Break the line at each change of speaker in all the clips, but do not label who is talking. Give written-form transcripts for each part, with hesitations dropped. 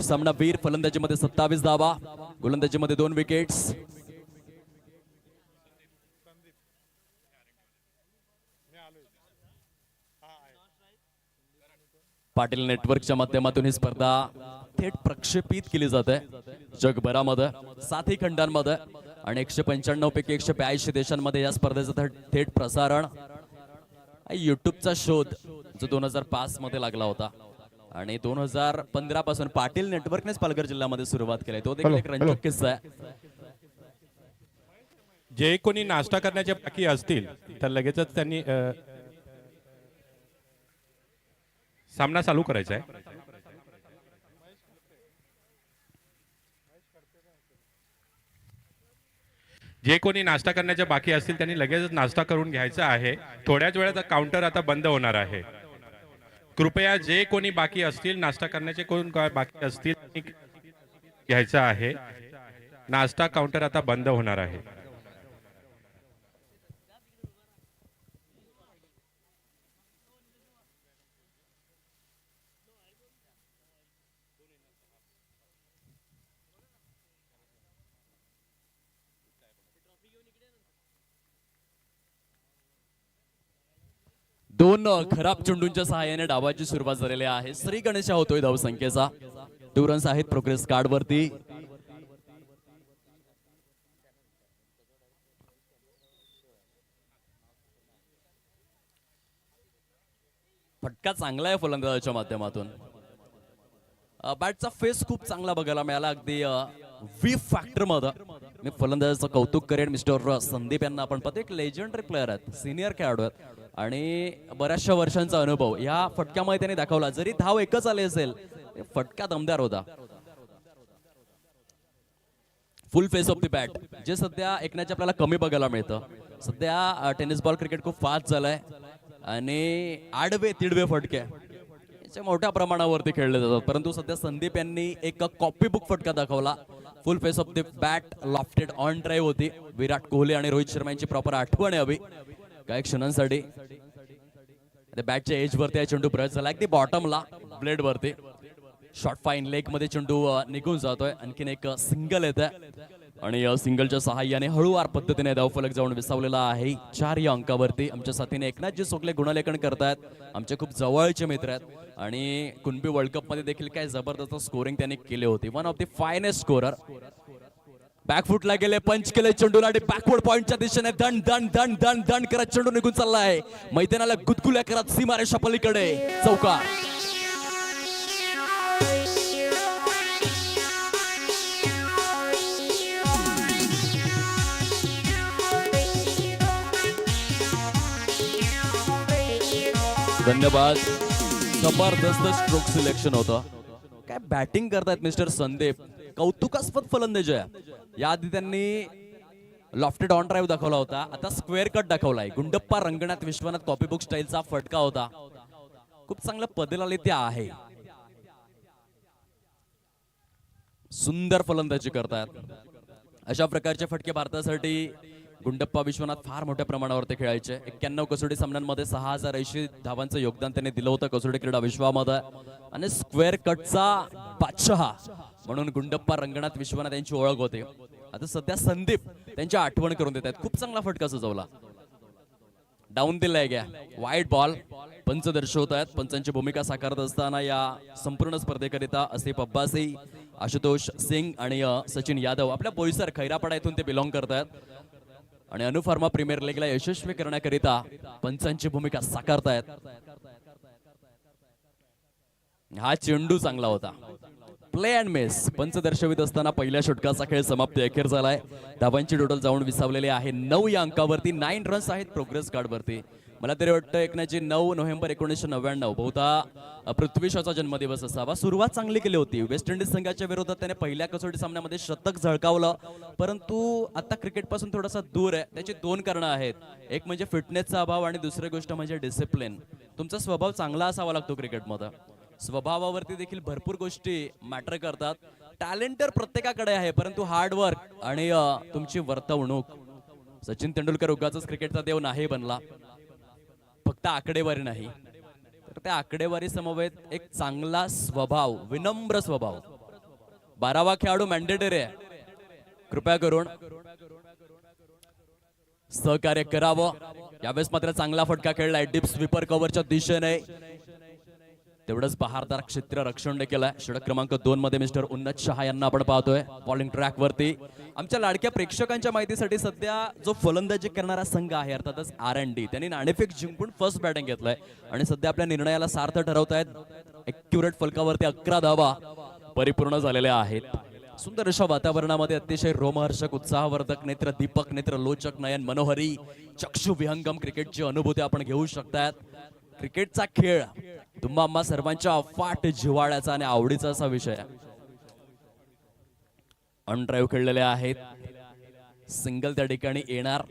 सामनावीर फलंदाजीमध्ये 27 धावा, गोलंदाजीमध्ये 2 विकेट्स. पाटील नेटवर्कच्या माध्यमातून ही स्पर्धा थेट प्रक्षेपित केली जाते जगभरामध्ये 7ही खंडांमध्ये आणि 195 पैकी 182 देशांमध्ये या स्पर्धेचं थेट प्रसारण. युट्यूबचा शोध जो 2005 मध्ये लागला होता आणि 2015 पासून पाटील नेटवर्कनेच पालघर जिल्ह्यामध्ये सुरुवात केली. तो देखील एक रंजक किस्सा आहे.
जे कोणी नाश्ता करण्याचे बाकी असतील तर लगेचच त्यांनी सामना चालू करायचा आहे. जे कोणी नाश्ता करण्याचे बाकी असतील त्यांनी लगेचच नाश्ता करून घ्यायचा आहे. थोड्याच वेळात काउंटर आता बंद होणार आहे. कृपया जे कोणी बाकी असतील नाश्ता करण्याचे कोण बाकी असतील घ्यायचा आहे. नाश्ता काउंटर आता बंद होणार आहे.
दोन खराब चेंडूंच्या सहाय्याने डावाची सुरुवात झालेली आहे. श्री गणेशा होतोय धावसंख्येचा. 2 रन्स आहेत प्रोग्रेस कार्ड वरती. फटका चांगला आहे फलंदाजाच्या माध्यमातून. बॅटचा फेस खूप चांगला बघायला मिळाला. अगदी वी फॅक्टर मध्ये मी फलंदाजाचं कौतुक करेन. मिस्टर संदीप यांना आपण पाहतो एक लेजंडरी प्लेअर आहेत, सिनियर खेळाडू आहेत आणि बऱ्याचशा वर्षांचा अनुभव या फटक्यामध्ये त्यांनी दाखवला. जरी धाव एकच आली असेल फटका दमदार होता. फुल फेस ऑफ द बॅट जे सध्या ऐकण्याचे आपल्याला कमी बघायला मिळतं. सध्या टेनिस बॉल क्रिकेट खूप फास्ट झालाय आणि आडवे तिडवे फटके मोठ्या प्रमाणावरती खेळले जातात. परंतु सध्या संदीप यांनी एक कॉपी बुक फटका दाखवला. फुल face of the bat lofted on drive होती. विराट कोहली आणि रोहित शर्मा यांची प्रॉपर आठवण यावी काही क्षणांसाठी. बॅटच्या एज वरती चेंडू प्रवेश झाला अगदी बॉटमला ब्लेड वरती. शॉर्ट फाईन लेग मध्ये चेंडू निघून जातोय. आणखीन एक सिंगल येत आहे आणि सिंगलच्या सहाय्याने हळूवार पद्धतीने धावफलक जाऊन विसावलेला आहे 4 या अंकावरती. आमच्या साथीने एकनाथजी सोकले गुणलेखन करतायत. आमचे खूप जवळचे मित्र आहेत आणि कुणबी वर्ल्ड कप मध्ये देखील काय जबरदस्त स्कोरिंग त्यांनी केली होती. One of the finest scorer. बॅकफुटला गेले, पंच केले चेंडूला आणि बॅकवर्ड पॉइंटच्या दिशेने दण दण दण दण दण करत चेंडू निघून चाललाय. मैदानाला गुदगुल्या करत सीमारेषा पलीकडे चौकार. धन्यवाद. जबरदस्त स्ट्रोक सिलेक्शन होतं. काय बॅटिंग करतायत मिस्टर संदीप. कौतुकास्पद फलंदाजी आहे. याआधी त्यांनी लॉफ्टेड ऑन ड्राईव्ह दाखवला होता. आता स्क्वेअर कट दाखवलाय. गुंडप्पा रंगनाथ विश्वनाथ कॉपी बुक स्टाईलचा फटका होता. खूप चांगलं पदेला ते आहे. सुंदर फलंदाजी करतायत. अशा प्रकारचे फटके भारतासाठी गुंडप्पा विश्वनाथ फार मोठ्या प्रमाणावरती खेळायचे. 91 कसोटी सामन्यांमध्ये 6080 धावांचं योगदान त्यांनी दिलं होतं कसोटी क्रीडा विश्वामध्ये आणि स्क्वेअर कटचा बादशाह म्हणून गुंडप्पा रंगनाथ विश्वनाथ यांची ओळख होते. आता सध्या संदीप त्यांची आठवण करून देत आहेत. खूप चांगला फटका सजवला. डाऊन दिलाय गया वाईट बॉल. पंच दर्शवत आहेत. पंचांची भूमिका साकारत असताना या संपूर्ण स्पर्धेकरिता आसिफ अब्बासी, आशुतोष सिंग आणि सचिन यादव आपल्या बोईसर खैरापाडा येथून ते बिलॉंग करतायत आणि अनुफार्मा प्रीमियर लीगला यशस्वी करण्याकरिता पंचांची भूमिका साकारतायत. हा चेंडू चांगला होता. Play and miss. पंच दर्शवित असताना पहिल्या षटकाचा खेळ समाप्ती अखेर झालाय. धावांची टोटल जाऊन विसावलेली आहे 9 या अंकावरती. 9 रन्स आहेत प्रोग्रेस कार्ड वरती. मला तरी वाटतं एकनाथजी 9 नोव्हेंबर 1999 बहुधा पृथ्वी शॉचा जन्मदिवस असावा. सुरुवात चांगली केली होती. वेस्ट इंडिज संघाच्या विरोधात त्याने पहिल्या कसोटी सामन्यामध्ये शतक झळकावलं. परंतु आता क्रिकेट पासून थोडासा दूर आहे. त्याची 2 कारणं आहेत. एक म्हणजे फिटनेसचा अभाव आणि दुसरी गोष्ट म्हणजे डिसिप्लिन. तुमचा स्वभाव चांगला असावा लागतो क्रिकेटमध्ये. स्वभावावरती देखील भरपूर गोष्टी मॅटर करतात. टॅलेंट तर प्रत्येकाकडे आहे परंतु हार्डवर्क आणि तुमची वर्तवणूक. सचिन तेंडुलकर उगाचच क्रिकेटचा देव नाही बनला. फक्त आकडेवारी नाही तर त्या आकडेवारी समवेत एक चांगला स्वभाव, विनम्र स्वभाव 12वा खेळाडू मॅन्डेटरी आहे, कृपया करून सहकार्य करावं. यावेळेस मात्र चांगला फटका खेळलाय डीप स्वीपर कव्हरच्या दिशेने. तेवढंच बहारदार क्षेत्र रक्षण देखील आहे. षटक क्रमांक 2 मध्ये मिस्टर उन्नत शहा यांना आपण पाहतोय बॉलिंग ट्रॅक वरती. आमच्या लाडक्या प्रेक्षकांच्या माहितीसाठी सध्या जो फलंदाजी करणारा संघ आहे अर्थातच R&D, त्यांनी नाणेफेक जिंकून फर्स्ट बॅटिंग घेतलंय आणि सध्या आपल्या निर्णयाला सार्थ ठरवतायत. एक्युरेट फलकावरती 11 धावा परिपूर्ण झालेल्या आहेत. सुंदर अशा वातावरणामध्ये अतिशय रोमहर्षक, उत्साहवर्धक, नेत्र दीपक, नेत्र लोचक, नयन मनोहरी, चक्षु विहंगम क्रिकेटची अनुभूती आपण घेऊ शकतात. क्रिकेटचा खेळ तुम्हा आम्हा सर्वांच्या अफाट जिव्हाळ्याचा आणि आवडीचा असा विषय आहे. अनड्राईव्ह खेळलेले आहेत, सिंगल त्या ठिकाणी येणार.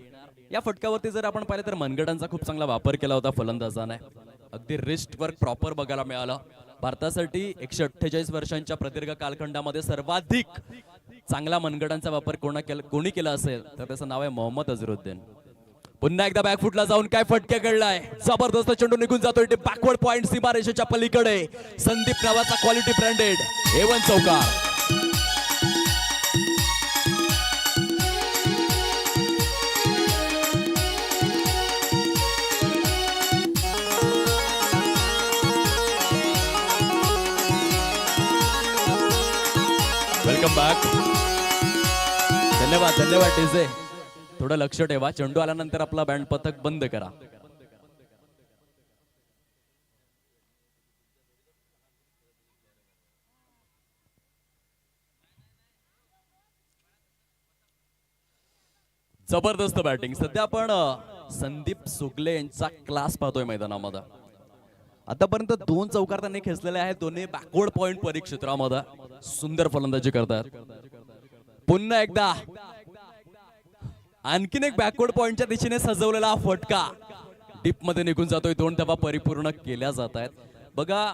या फटक्यावरती जर आपण पाहिलं तर मनगटांचा खूप चांगला वापर केला होता फलंदाजाने. अगदी रिस्ट वर्क प्रॉपर बघायला मिळालं. भारतासाठी 148 वर्षांच्या प्रदीर्घ कालखंडामध्ये सर्वाधिक चांगला मनगटांचा वापर कोणी केला असेल तर त्याचं नाव आहे मोहम्मद अझरुद्दीन. पुन्हा एकदा बॅकफुटला जाऊन काय फटके खेळलाय, जबरदस्त चेंडू निघून जातोय बॅकवर्ड पॉइंट सीमारेषेच्या पलीकडे. संदीप नावाचा क्वालिटी ब्रँडेड A1 चौकार. Welcome back. धन्यवाद धन्यवाद डीजे. थोडं लक्ष ठेवा, चेंडू आल्यानंतर आपला बँड पथक बंद करा. जबरदस्त बॅटिंग. सध्या आपण संदीप सुगले यांचा क्लास पाहतोय मैदानामध्ये. आतापर्यंत 2 चौकार त्यांनी खेचलेले आहेत, दोन्ही बॅकवर्ड पॉइंट परिक्षेत्रामध्ये. सुंदर फलंदाजी करतात. पुन्हा एकदा आणखीन एक बॅकवर्ड पॉइंटच्या दिशेने सजवलेला फटका डीप मध्ये निघून जातोय. 2 धावा परिपूर्ण केल्या जात आहेत. बघा,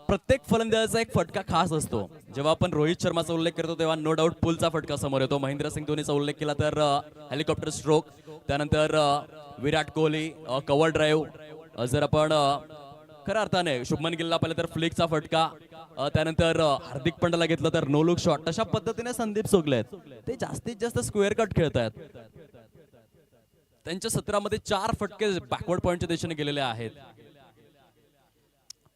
प्रत्येक फलंदाजाचा एक फटका खास असतो. जेव्हा आपण रोहित शर्माचा उल्लेख करतो तेव्हा नो डाऊट पुलचा फटका समोर येतो. महेंद्र सिंग धोनीचा उल्लेख केला तर हेलिकॉप्टर स्ट्रोक. त्यानंतर विराट कोहली कव्हर ड्राईव्ह. जर आपण खऱ्या अर्थाने शुभमन गिलला पाहिलं तर फ्लिकचा फटका. त्यानंतर हार्दिक पंड्याला घेतलं तर नो लुक शॉट. तशा पद्धतीने संदीप सुगले ते जास्तीत जास्त स्क्वेअर कट खेळत आहेत. त्यांच्या 17 मध्ये 4 फटके बॅकवर्ड पॉइंटच्या दिशेने गेलेले आहेत.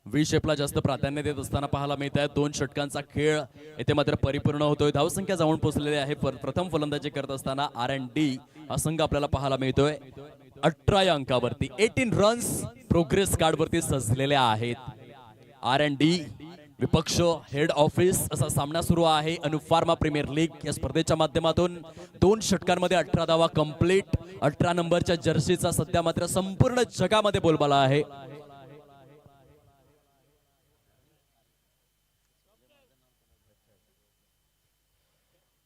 व्ही शेपला जास्त प्राधान्य देत असताना पाहायला मिळत आहे. 2 षटकांचा खेळ येथे मात्र परिपूर्ण होतोय. धावसंख्या जाऊन पोहोचलेली आहे. प्रथम फलंदाजी करत असताना R&D हा संघ आपल्याला पाहायला मिळतोय 18 या अंकावरती. 18 रन्स प्रोग्रेस कार्ड वरती सजलेले आहेत. R&D विपक्ष हेड ऑफिस असा सामना सुरू आहे. अनुफार्मा प्रीमियर लीग या स्पर्धेच्या माध्यमातून 2 षटकांमध्ये 18 धावा कंप्लीट. 18 नंबरच्या जर्सीचा सध्या मात्र संपूर्ण जगामध्ये बोलबाला आहे.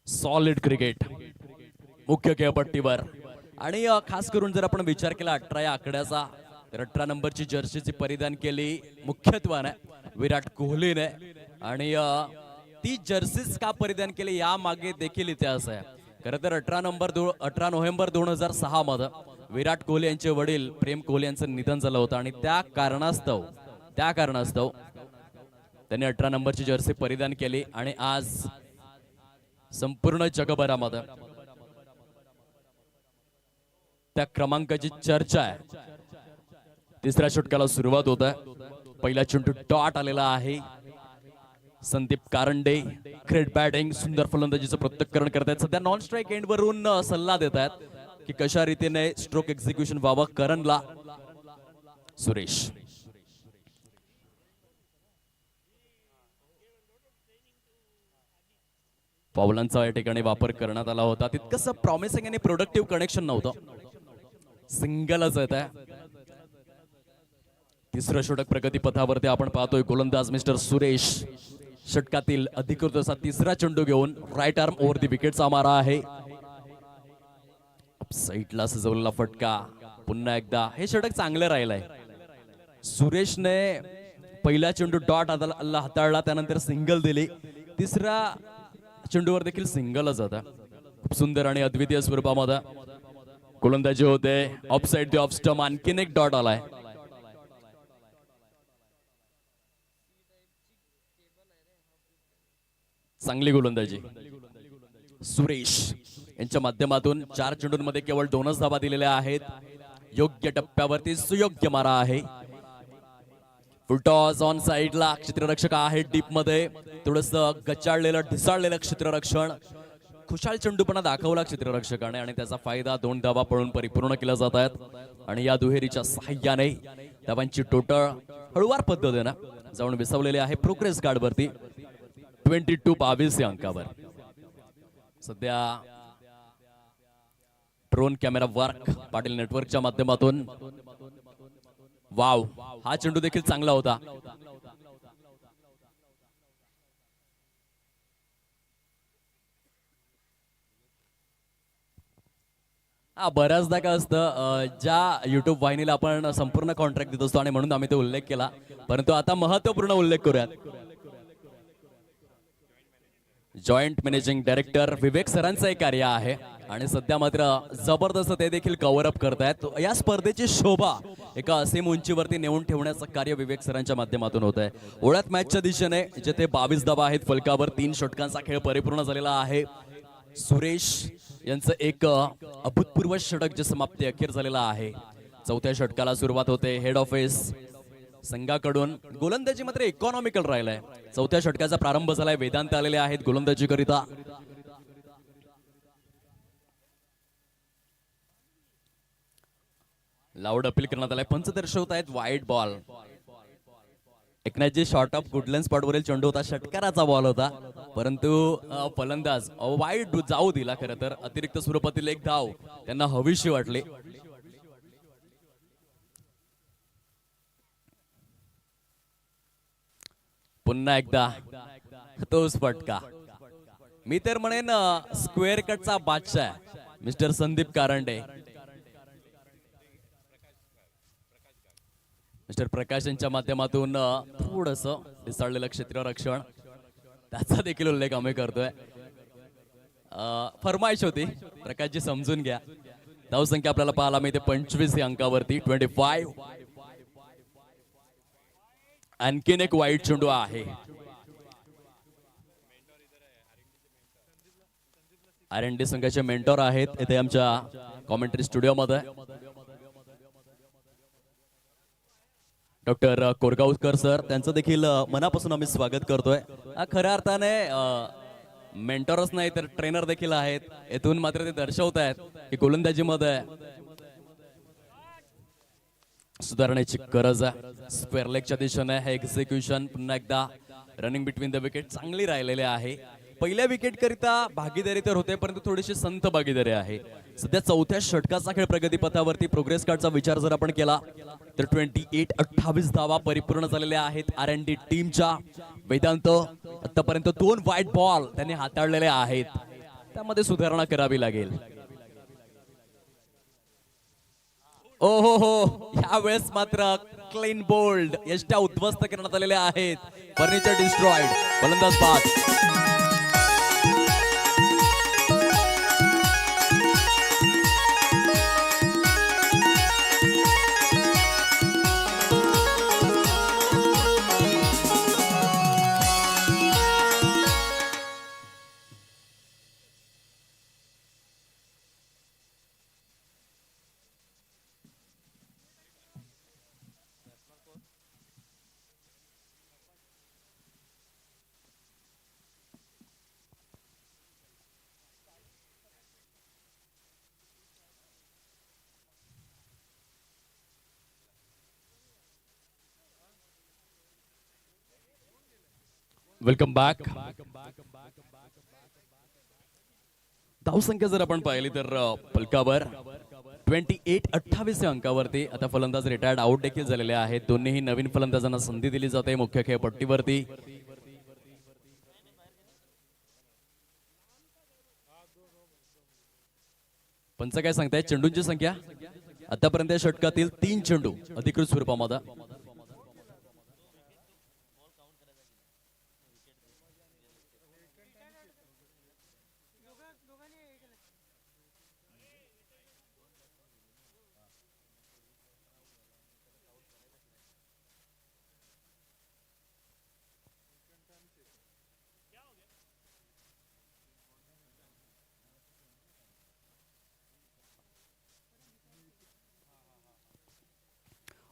सॉलिड क्रिकेट मुख्य खेळपट्टीवर. आणि खास करून जर आपण विचार केला 18 या आकड्याचा तर 18 नंबरची जर्सीची परिधान केली मुख्यत्वाने विराट कोहलीने. आणि ती जर्सीच का परिधान केली या मागे देखील इतिहास आहे. खरं तर 18 नोव्हेंबर 2006 मध्ये विराट कोहली यांचे वडील प्रेम कोहली यांचं निधन झालं होतं आणि त्या कारणास्तव त्यांनी 18 नंबरची जर्सी परिधान केली. आणि आज संपूर्ण जगभरामध्ये त्या क्रमांकाची चर्चा आहे. तिसऱ्या षटकाला सुरुवात होत आहे. पहिला चेंडू डॉट आलेला आहे. संदीप कारंडे ग्रेट बॅटिंग, सुंदर फलंदाजीचं प्रत्यक्षकरण करतायत. सध्या नॉन स्ट्राईक एंड वरून सल्ला देत आहेत की कशा रीतीने स्ट्रोक एक्झिक्युशन व्हावं करणला. सुरेश पावलांचा या ठिकाणी वापर करण्यात आला होता. तितकंच प्रॉमिसिंग आणि प्रोडक्टिव्ह कनेक्शन नव्हतं. सिंगलच येत आहे. तिसरं षटक प्रगती पथावरती आपण पाहतोय. गोलंदाज मिस्टर सुरेश षटकातील अधिकृत असा तिसरा चेंडू घेऊन राईट आर्म ओव्हर दी विकेटचा मारा आहे. साईडला सजवलेला फटका. पुन्हा एकदा हे षटक चांगलं राहिलंय. सुरेशने पहिला चेंडू डॉट हाताळला, त्यानंतर सिंगल दिली. तिसरा चेंडूवर देखील सिंगलच होता. खूप सुंदर आणि अद्वितीय स्वरूपामध्ये गोलंदाजी होते. Of side the off stump. आणखीन एक डॉट आलाय. चांगली गोलंदाजी सुरेश यांच्या माध्यमातून 4 चेंडूंमध्ये केवळ 2च धावा दिलेल्या आहेत. योग्य टप्प्यावरती सुयोग्य मारा आहे. फुलटॉस ऑन साइडला क्षेत्ररक्षक आहे डीप मध्ये. थोडस गचाळलेलं ढिसाळलेलं क्षेत्ररक्षण. खुशाल चेंडूपणा दाखवला क्षेत्ररक्षकाने आणि त्याचा फायदा 2 धावा पळून परिपूर्ण केला जात आहेत. आणि या दुहेरीच्या सहाय्याने धावांची टोटल हळूवार पद्धतीने जाऊन विसवलेले आहे प्रोग्रेस कार्ड वरती 22-22 या अंकावर. सध्या ड्रोन कॅमेरा वर्क पाटील नेटवर्कच्या माध्यमातून. वाव, हा चेंडू देखील चांगला होता. बऱ्याचदा काय असतं, ज्या युट्यूब वाहिनीला आपण संपूर्ण कॉन्ट्रॅक्ट देत असतो आणि म्हणून आम्ही तो उल्लेख केला, परंतु आता महत्वपूर्ण उल्लेख करूयात. जॉईंट मॅनेजिंग डायरेक्टर विवेक सरांचं एक कार्य आहे आणि सध्या मात्र जबरदस्त ते देखील कव्हर अप करतायत. या स्पर्धेची शोभा एका असीम उंचीवरती नेऊन ठेवण्याचं कार्य विवेक सरांच्या माध्यमातून होत आहे. ओळख मॅचच्या दिशेने जिथे 22 धावा आहेत फलकावर, 3 षटकांचा खेळ परिपूर्ण झालेला आहे. सुरेश यांचं एक अभूतपूर्व षटक जे समाप्ती अखेर झालेला आहे. 4थ्या षटकाला सुरुवात होते. हेड ऑफिस संघाकडून गोलंदाजी मात्र इकॉनॉमिकल राहिलाय. 4थ्या षटकाचा प्रारंभ झालाय. वेदांत आलेले आहेत गोलंदाजी करिता. लाऊड अपील करण्यात आलाय. पंच दर्शवत आहेत वाईड बॉल. एकनाथजी शॉर्ट ऑफ गुडलँड स्पॉट वरील चेंडू होता. षटकाराचा बॉल होता, परंतु फलंदाज वाईड जाऊ दिला. खरं तर अतिरिक्त स्वरूपातील एक धाव त्यांना हवीशी वाटली. पुन्हा एकदा तोच फटका. मी तर म्हणेन स्क्वेअर कटचा बादशाह मिस्टर संदीप कारंडे. मिस्टर प्रकाश यांच्या माध्यमातून थोडस ढिसाळलेलं क्षेत्ररक्षण, त्याचा देखील उल्लेख आम्ही करतोय. फरमाईश होती, प्रकाशजी समजून घ्या. धावसंख्या आपल्याला पाहायला मिळते 25 या अंकावरती 25. आणखीन एक वाईट चेंडू आहे. R&D संघाचे मेंटॉर आहेत इथे आमच्या कॉमेंट्री स्टुडिओमध्ये. डॉक्टर कोरगावकर सर, त्यांचं देखील मनापासून आम्ही स्वागत करतोय. खऱ्या अर्थाने मेंटॉरच नाही तर ट्रेनर देखील आहेत. येथून मात्र ते दर्शवत आहेत की गोलंदाजीमध्ये सुधारण्याची गरज आहे. स्क्वेअर लेगच्या दिशेने हे एक्झिक्युशन पुन्हा एकदा रनिंग बिटवीन द विकेट चांगली राहिलेली आहे. पहिल्या विकेट करिता भागीदारी तर होते, परंतु थोडीशी संथ भागीदारी आहे. सध्या 4थ्या षटकाचा खेळ प्रगतीपथावरती. प्रोग्रेस कार्डचा विचार जर आपण केला तर 28 धावा परिपूर्ण झालेल्या आहेत R&D टीमच्या. वेदांत आतापर्यंत 2 वाईट बॉल त्यांनी हाताळलेले आहेत, त्यामध्ये सुधारणा करावी लागेल. ओ हो, यावेळेस मात्र क्लीन बोल्ड यष्ट्या उद्ध्वस्त करण्यात आलेल्या आहेत. Furniture destroyed. फलंदाज बाद. Welcome back. धावसंख्या जर आपण पाहिली तर फलकावर 28-28 या अंकावरती. आता फलंदाज रिटायर्ड आउट देखील झालेले आहेत. दोन्हीही नवीन फलंदाजांना संधी दिली जाते मुख्य खेळपट्टीवरती. पंच काय सांगताय? चेंडूंची संख्या आतापर्यंत षटकातील 3 चेंडू अधिकृत स्वरूपामध्ये.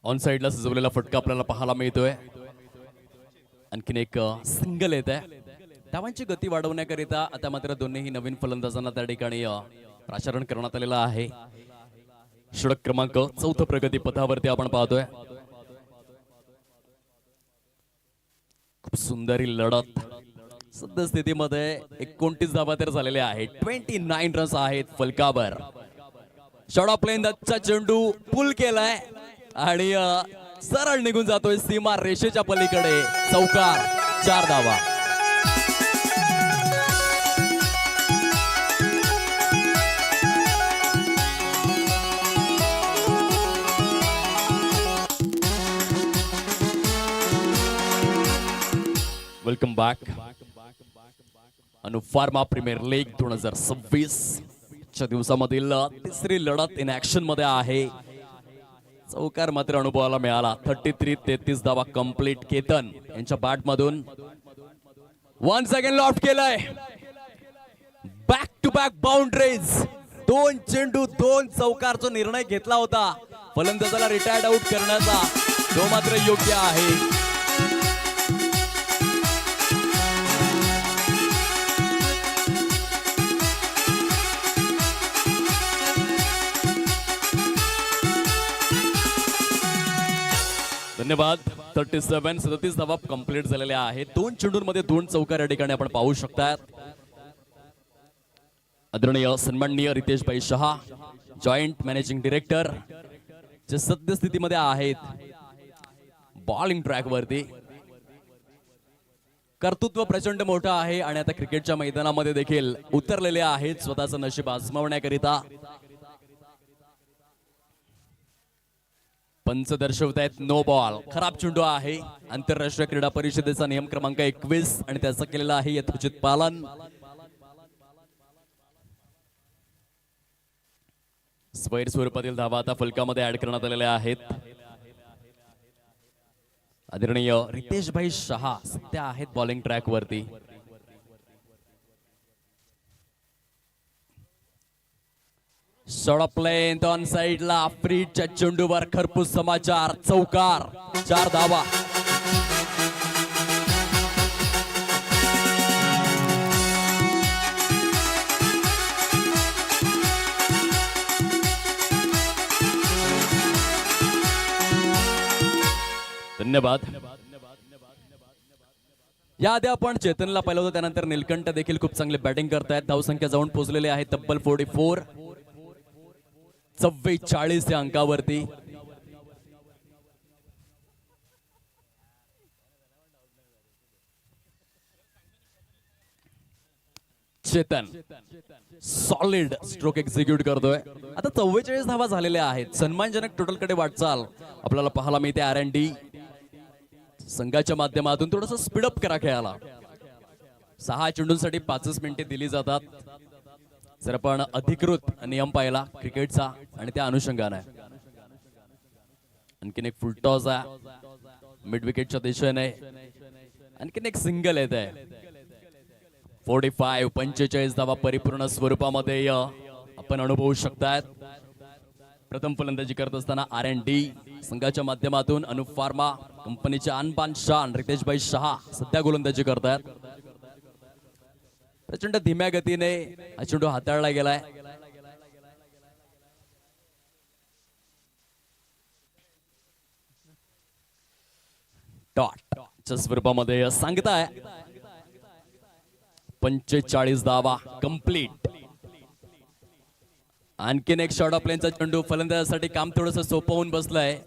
ऑन साइडला सजवलेला फटका आपल्याला पाहायला मिळतोय. आणखीन एक सिंगल येत आहे. धावांची गती वाढवण्याकरिता आता मात्र दोन्ही नवीन फलंदाजांना त्या ठिकाणी प्राचारण करण्यात आलेलं आहे. षटक क्रमांक 4 प्रगती पथावरती आपण पाहतोय. खूप सुंदर ही लढत. सद्यस्थितीमध्ये 29 धावा तर झालेल्या आहेत. 29 रन्स आहेत फलकावर. शॉट ऑफ प्लेनचा चेंडू पुल केलाय आणि सरळ निघून जातोय सीमा रेषेच्या पलीकडे. चौकार, 4 धावा. Welcome back. Anupharma premier league 2026 च्या दिवसामधील तिसरी लढत इन ऍक्शन मध्ये आहे. चौकार मात्र अनुभवाला मिळाला. 33 धावा कंप्लीट. केतन यांच्या बॅट मधून 1 सेकंड लॉफ्ट केलाय. Back to back boundaries. 2 चेंडू 2 चौकारचा निर्णय घेतला होता फलंदाजाला रिटायर्ड आउट करण्याचा. तो मात्र योग्य आहे. धन्यवाद. 37 धावा कंप्लीट झालेल्या आहेत. 2 चेंडूंमध्ये 2 चौकार या ठिकाणी आपण पाहू शकता. आदरणीय सन्माननीय रितेश भाई शहा, जॉईंट मॅनेजिंग डायरेक्टर, जे सद्यस्थितीमध्ये आहेत बॉलिंग ट्रॅक वरती. कर्तृत्व प्रचंड मोठं आहे आणि आता क्रिकेटच्या मैदानामध्ये देखील उतरलेले आहेत स्वतःचं नशीब आजमावण्याकरिता. पंच दर्शवतायत नो बॉल. खराब चेंडू आहे. आंतरराष्ट्रीय क्रीडा परिषदेचा नियम क्रमांक 21 आणि त्याचं केलेलं आहे यथोचित पालन. स्वैर स्वरूपातील धावा आता फलकामध्ये ऍड करण्यात आलेल्या आहेत. आदरणीय रितेश भाई शहा सध्या आहेत बॉलिंग ट्रॅक वरती. शॉट ऑफ प्लेन ऑन साइडला फ्रीडच्या चेंडूवर खरपूस समाचार. चौकार, 4 धावा. धन्यवाद. याआधी आपण चेतनला पाहिलं होतं, त्यानंतर नीलकंठ देखील खूप चांगले बॅटिंग करतायत. धावसंख्या जाऊन पोहोचलेले आहे तब्बल 44. 44 या अंकावरती. चेतन सॉलिड स्ट्रोक एक्झिक्यूट करतोय. आता 44 धावा झालेल्या आहेत. सन्मानजनक टोटल कडे वाटचाल आपल्याला पाहायला मिळते. R&D संघाच्या माध्यमातून थोडस स्पीडअप करा खेळाला. 6 चेंडूंसाठी 5 मिनिटे दिली जातात जर आपण अधिकृत नियम पाहिला क्रिकेटचा आणि त्या अनुषंगाने. आणखीन एक फुल टॉस आहे मिड विकेटच्या दिशेने. आणखीन एक सिंगल येत आहे. 45 धावा परिपूर्ण स्वरूपामध्ये आपण अनुभवू शकतात. प्रथम फलंदाजी करत असताना R&D संघाच्या माध्यमातून अनुप फार्मा कंपनीचे अनबान शान रितेश भाई शहा सध्या गोलंदाजी करतात. प्रचंड धीम्या गतीने हा चेंडू हाताळला गेलाय. डॉटच्या स्वरूपामध्ये सांगताय. 45 धावा कंप्लीट. आणखीन एक शॉट ऑफ प्लेनचा चेंडू फलंदाजासाठी काम थोडंसं सोपं होऊन बसलंय.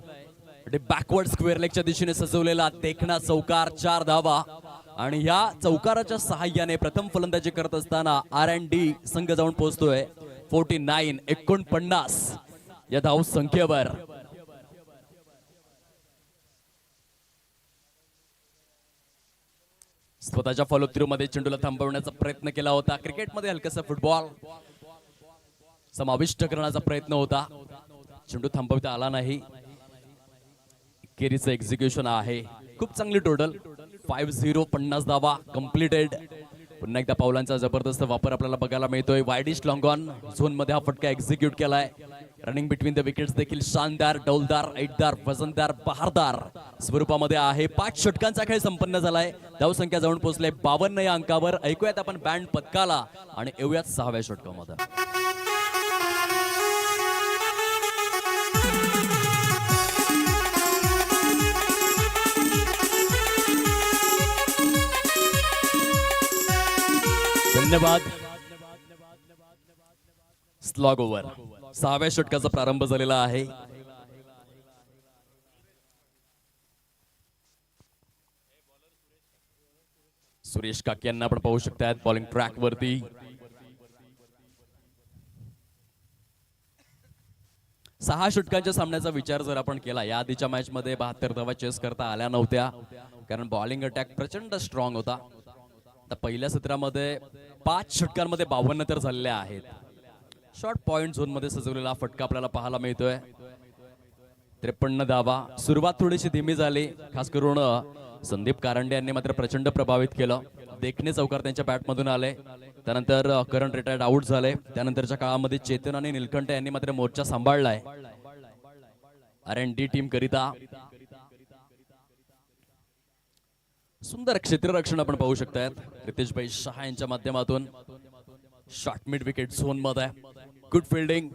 बॅकवर्ड स्क्वेअर लेगच्या दिशेने सजवलेला देखणा चौकार, 4 धावा. आणि या चौकाराच्या सहाय्याने प्रथम फलंदाजी करत असताना R&D संघ जाऊन पोहोचतोय 49 या धाव संख्येवर. स्वतःच्या फॉलो थ्रू मध्ये चेंडूला थांबवण्याचा प्रयत्न केला होता. क्रिकेटमध्ये हलकासा फुटबॉल समाविष्ट करण्याचा प्रयत्न होता. चेंडू थांबवता आला नाही. केरीचं एक्झिक्युशन आहे. खूप चांगली टोटल 50 50 धावा कंप्लीटेड. पुन्हा एकदा पावलांचा जबरदस्त वापर आपल्याला बघायला मिळतोय. वायडिश लॉंग ऑन झोन मध्ये हा फटका एक्झिक्यूट केलाय. रनिंग बिटवीन द विकेट्स देखील शानदार, डौलदार, ऐटदार, वजनदार, बहारदार स्वरूपामध्ये आहे. 5 षटकांचा खेळ संपन्न झालाय. धावसंख्या जाऊन पोहोचले 52 या अंकावर. ऐकूयात आपण बँड पथकाला आणि येऊयात 6व्या षटकामध्ये. धन्यवाद. Slog over. 6व्या षटकाचा प्रारंभ झालेला आहे. सुरेश काके यांना आपण पाहू शकतात बॉलिंग ट्रॅक वरती. सहा षटकांच्या सामन्याचा विचार जर आपण केला, या आधीच्या मॅच मध्ये 72 धावा चेस करता आल्या नव्हत्या, कारण बॉलिंग अटॅक प्रचंड स्ट्रॉंग होता. आता पहिल्या सत्रामध्ये 5 षटकांमध्ये 52 तर झालेल्या आहेत. शॉर्ट पॉइंट झोन मध्ये सजवलेला फटका आपल्याला पाहायला मिळतोय. 53 धावा. सुरुवात थोडीशी धीमी झाली, खास करून संदीप कारंडे यांनी मात्र प्रचंड प्रभावित केलं. देखणे चौकार त्यांच्या बॅटमधून आले, त्यानंतर करण रिटायर्ड आउट झाले. त्यानंतरच्या काळामध्ये चेतन आणि निलकंठ यांनी मात्र मोर्चा सांभाळलाय R&D टीम करिता. सुंदर क्षेत्ररक्षण आपण पाहू शकतायत रितेश भाई शहा यांच्या माध्यमातून. शॉर्ट मिड विकेट झोन मध्ये गुड फिल्डिंग.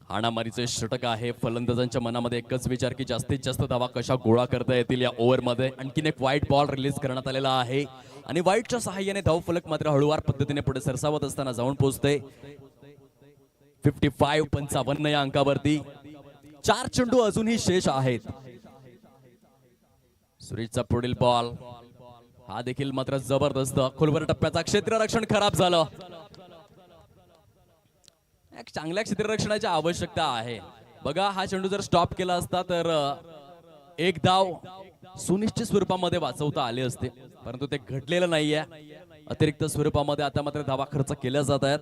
हाणामारीचे षटक आहे. फलंदाजांच्या मनामध्ये एकच विचार की जास्तीत जास्त धावा कशा गोळा करता येतील या ओव्हरमध्ये. आणखीन एक वाईट बॉल रिलीज करण्यात आलेला आहे आणि वाईटच्या सहाय्याने धाव फलक मात्र हळूवार पद्धतीने पुढे सरसावत असताना जाऊन पोहोचते 55 या अंकावरती. 4 चेंडू अजूनही शेष आहेत. सुरेशचा पुढील बॉल हा देखील मात्र जबरदस्त. खोलवर टप्प्याचा क्षेत्ररक्षण खराब झालं. एक चांगल्या क्षेत्ररक्षणाची आवश्यकता आहे. बघा, हा चेंडू जर स्टॉप केला असता तर एक धाव सुनिश्चित स्वरूपामध्ये वाचवता आले असते, परंतु ते घडलेलं नाहीये. अतिरिक्त स्वरूपामध्ये आता मात्र धावा खर्च केल्या जात आहेत.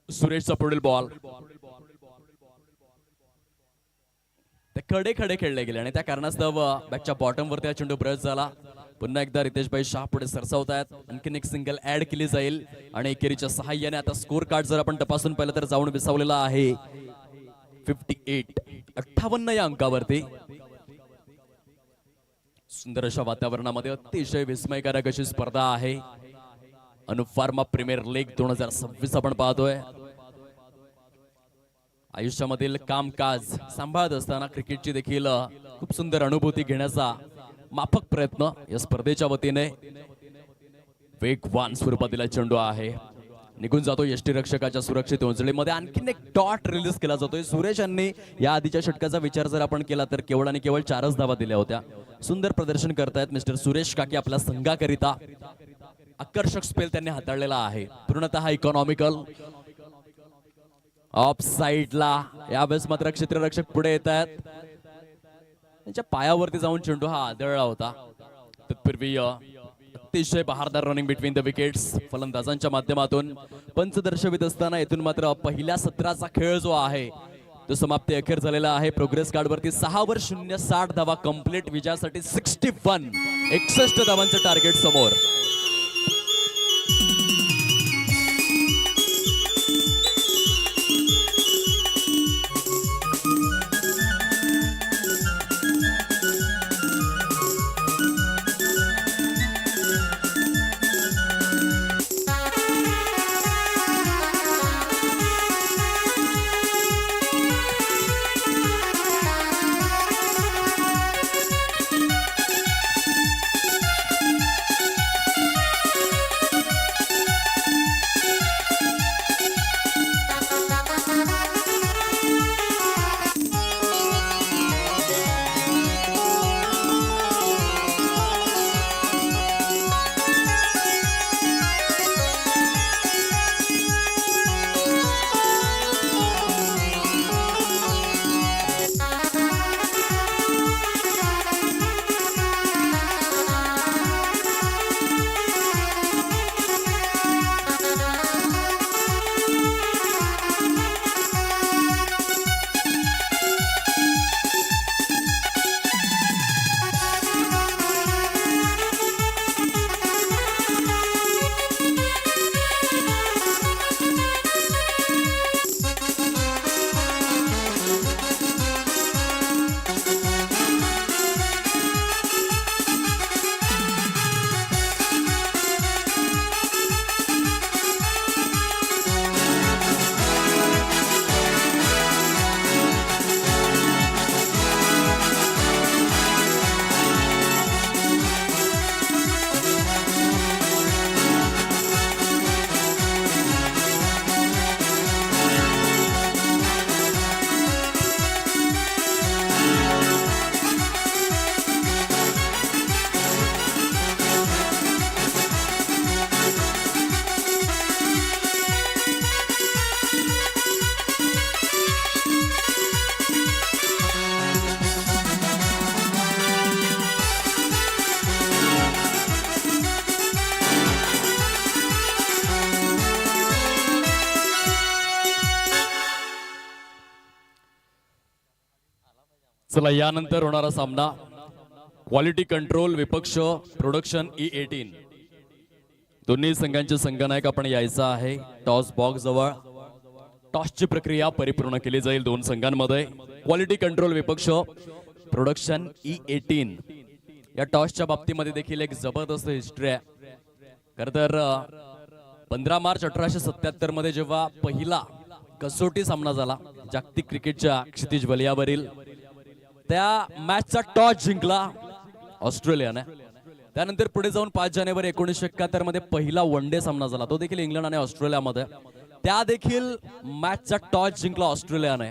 सुरेशचा पुढील बॉल ते खडे खेळले गेले आणि त्या कारणास्तव बॅटच्या बॉटम वरती हा चेंडू ब्रश झाला. पुन्हा एकदा रितेश भाई शाह पुढे सरसावतायत. आणखीन एक सिंगल ऍड केली जाईल आणि एकेरीच्या सहाय्याने आता स्कोर कार्ड जर आपण तपासून पाहिलं तर जाऊन विसावलेला आहे 58 या अंकावरती. सुंदर अशा वातावरणामध्ये अतिशय विस्मयकारक अशी स्पर्धा आहे. अनुफार्मा प्रीमियर लीग 2026 आपण पाहतोय. आयुष्यामधील कामकाज सांभाळत असताना क्रिकेटची देखील खूप सुंदर अनुभूती घेण्याचा माफक प्रयत्न या स्पर्धेच्या वतीने. वेगवान स्वरूपातील चेंडू आहे, निघून जातो यष्टीरक्षकाच्या सुरक्षित उंचलीमध्ये. आणखीन एक डॉट रिलीज केला जातोय. सुरेश यांनी या आधीच्या षटकाचा विचार जर आपण केला तर केवळ आणि केवळ 4च धावा दिल्या होत्या. सुंदर प्रदर्शन करतायत मिस्टर सुरेश काके आपल्या संघाकरिता. आकर्षक स्पेल त्यांनी हाताळलेला आहे, पूर्णतः इकॉनॉमिकल. ऑफ साइडला यावेळेस मात्र क्षेत्ररक्षक पुढे येत आहेत. त्यांच्या पायावरती जाऊन चेंडू हा आदळला होता. तत्पूर्वी अतिशय बहारदार रनिंग बिटवीन द विकेट्स फलंदाजांच्या माध्यमातून पंच दर्शवित असताना येथून मात्र पहिल्या सत्राचा खेळ जो आहे तो समाप्ती अखेर झालेला आहे. प्रोग्रेस कार्ड वरती 6 वर 0, 60 धावा कंप्लीट. विजयासाठी 61 धावांचं टार्गेट समोर. चला यानंतर होणारा सामना क्वालिटी कंट्रोल विपक्ष प्रोडक्शन E18. दोन्ही संघांचे संघनायक आपण यायचा आहे टॉस बॉक्स जवळ. टॉसची प्रक्रिया परिपूर्ण केली जाईल दोन संघांमध्ये. क्वालिटी कंट्रोल विपक्ष प्रोडक्शन E18 या टॉसच्या बाबतीमध्ये देखील एक जबरदस्त हिस्ट्री आहे. खर तर 15 मार्च 1877 मध्ये जेव्हा पहिला कसोटी सामना झाला जागतिक क्रिकेटच्या क्षितिज वलयावरील, त्या मॅचचा टॉस जिंकला ऑस्ट्रेलियाने. त्यानंतर पुढे जाऊन 5 जानेवारी 1971 मध्ये पहिला वन डे सामना झाला, तो देखील इंग्लंड आणि ऑस्ट्रेलियामध्ये. त्या देखील मॅचचा टॉस जिंकला ऑस्ट्रेलियाने.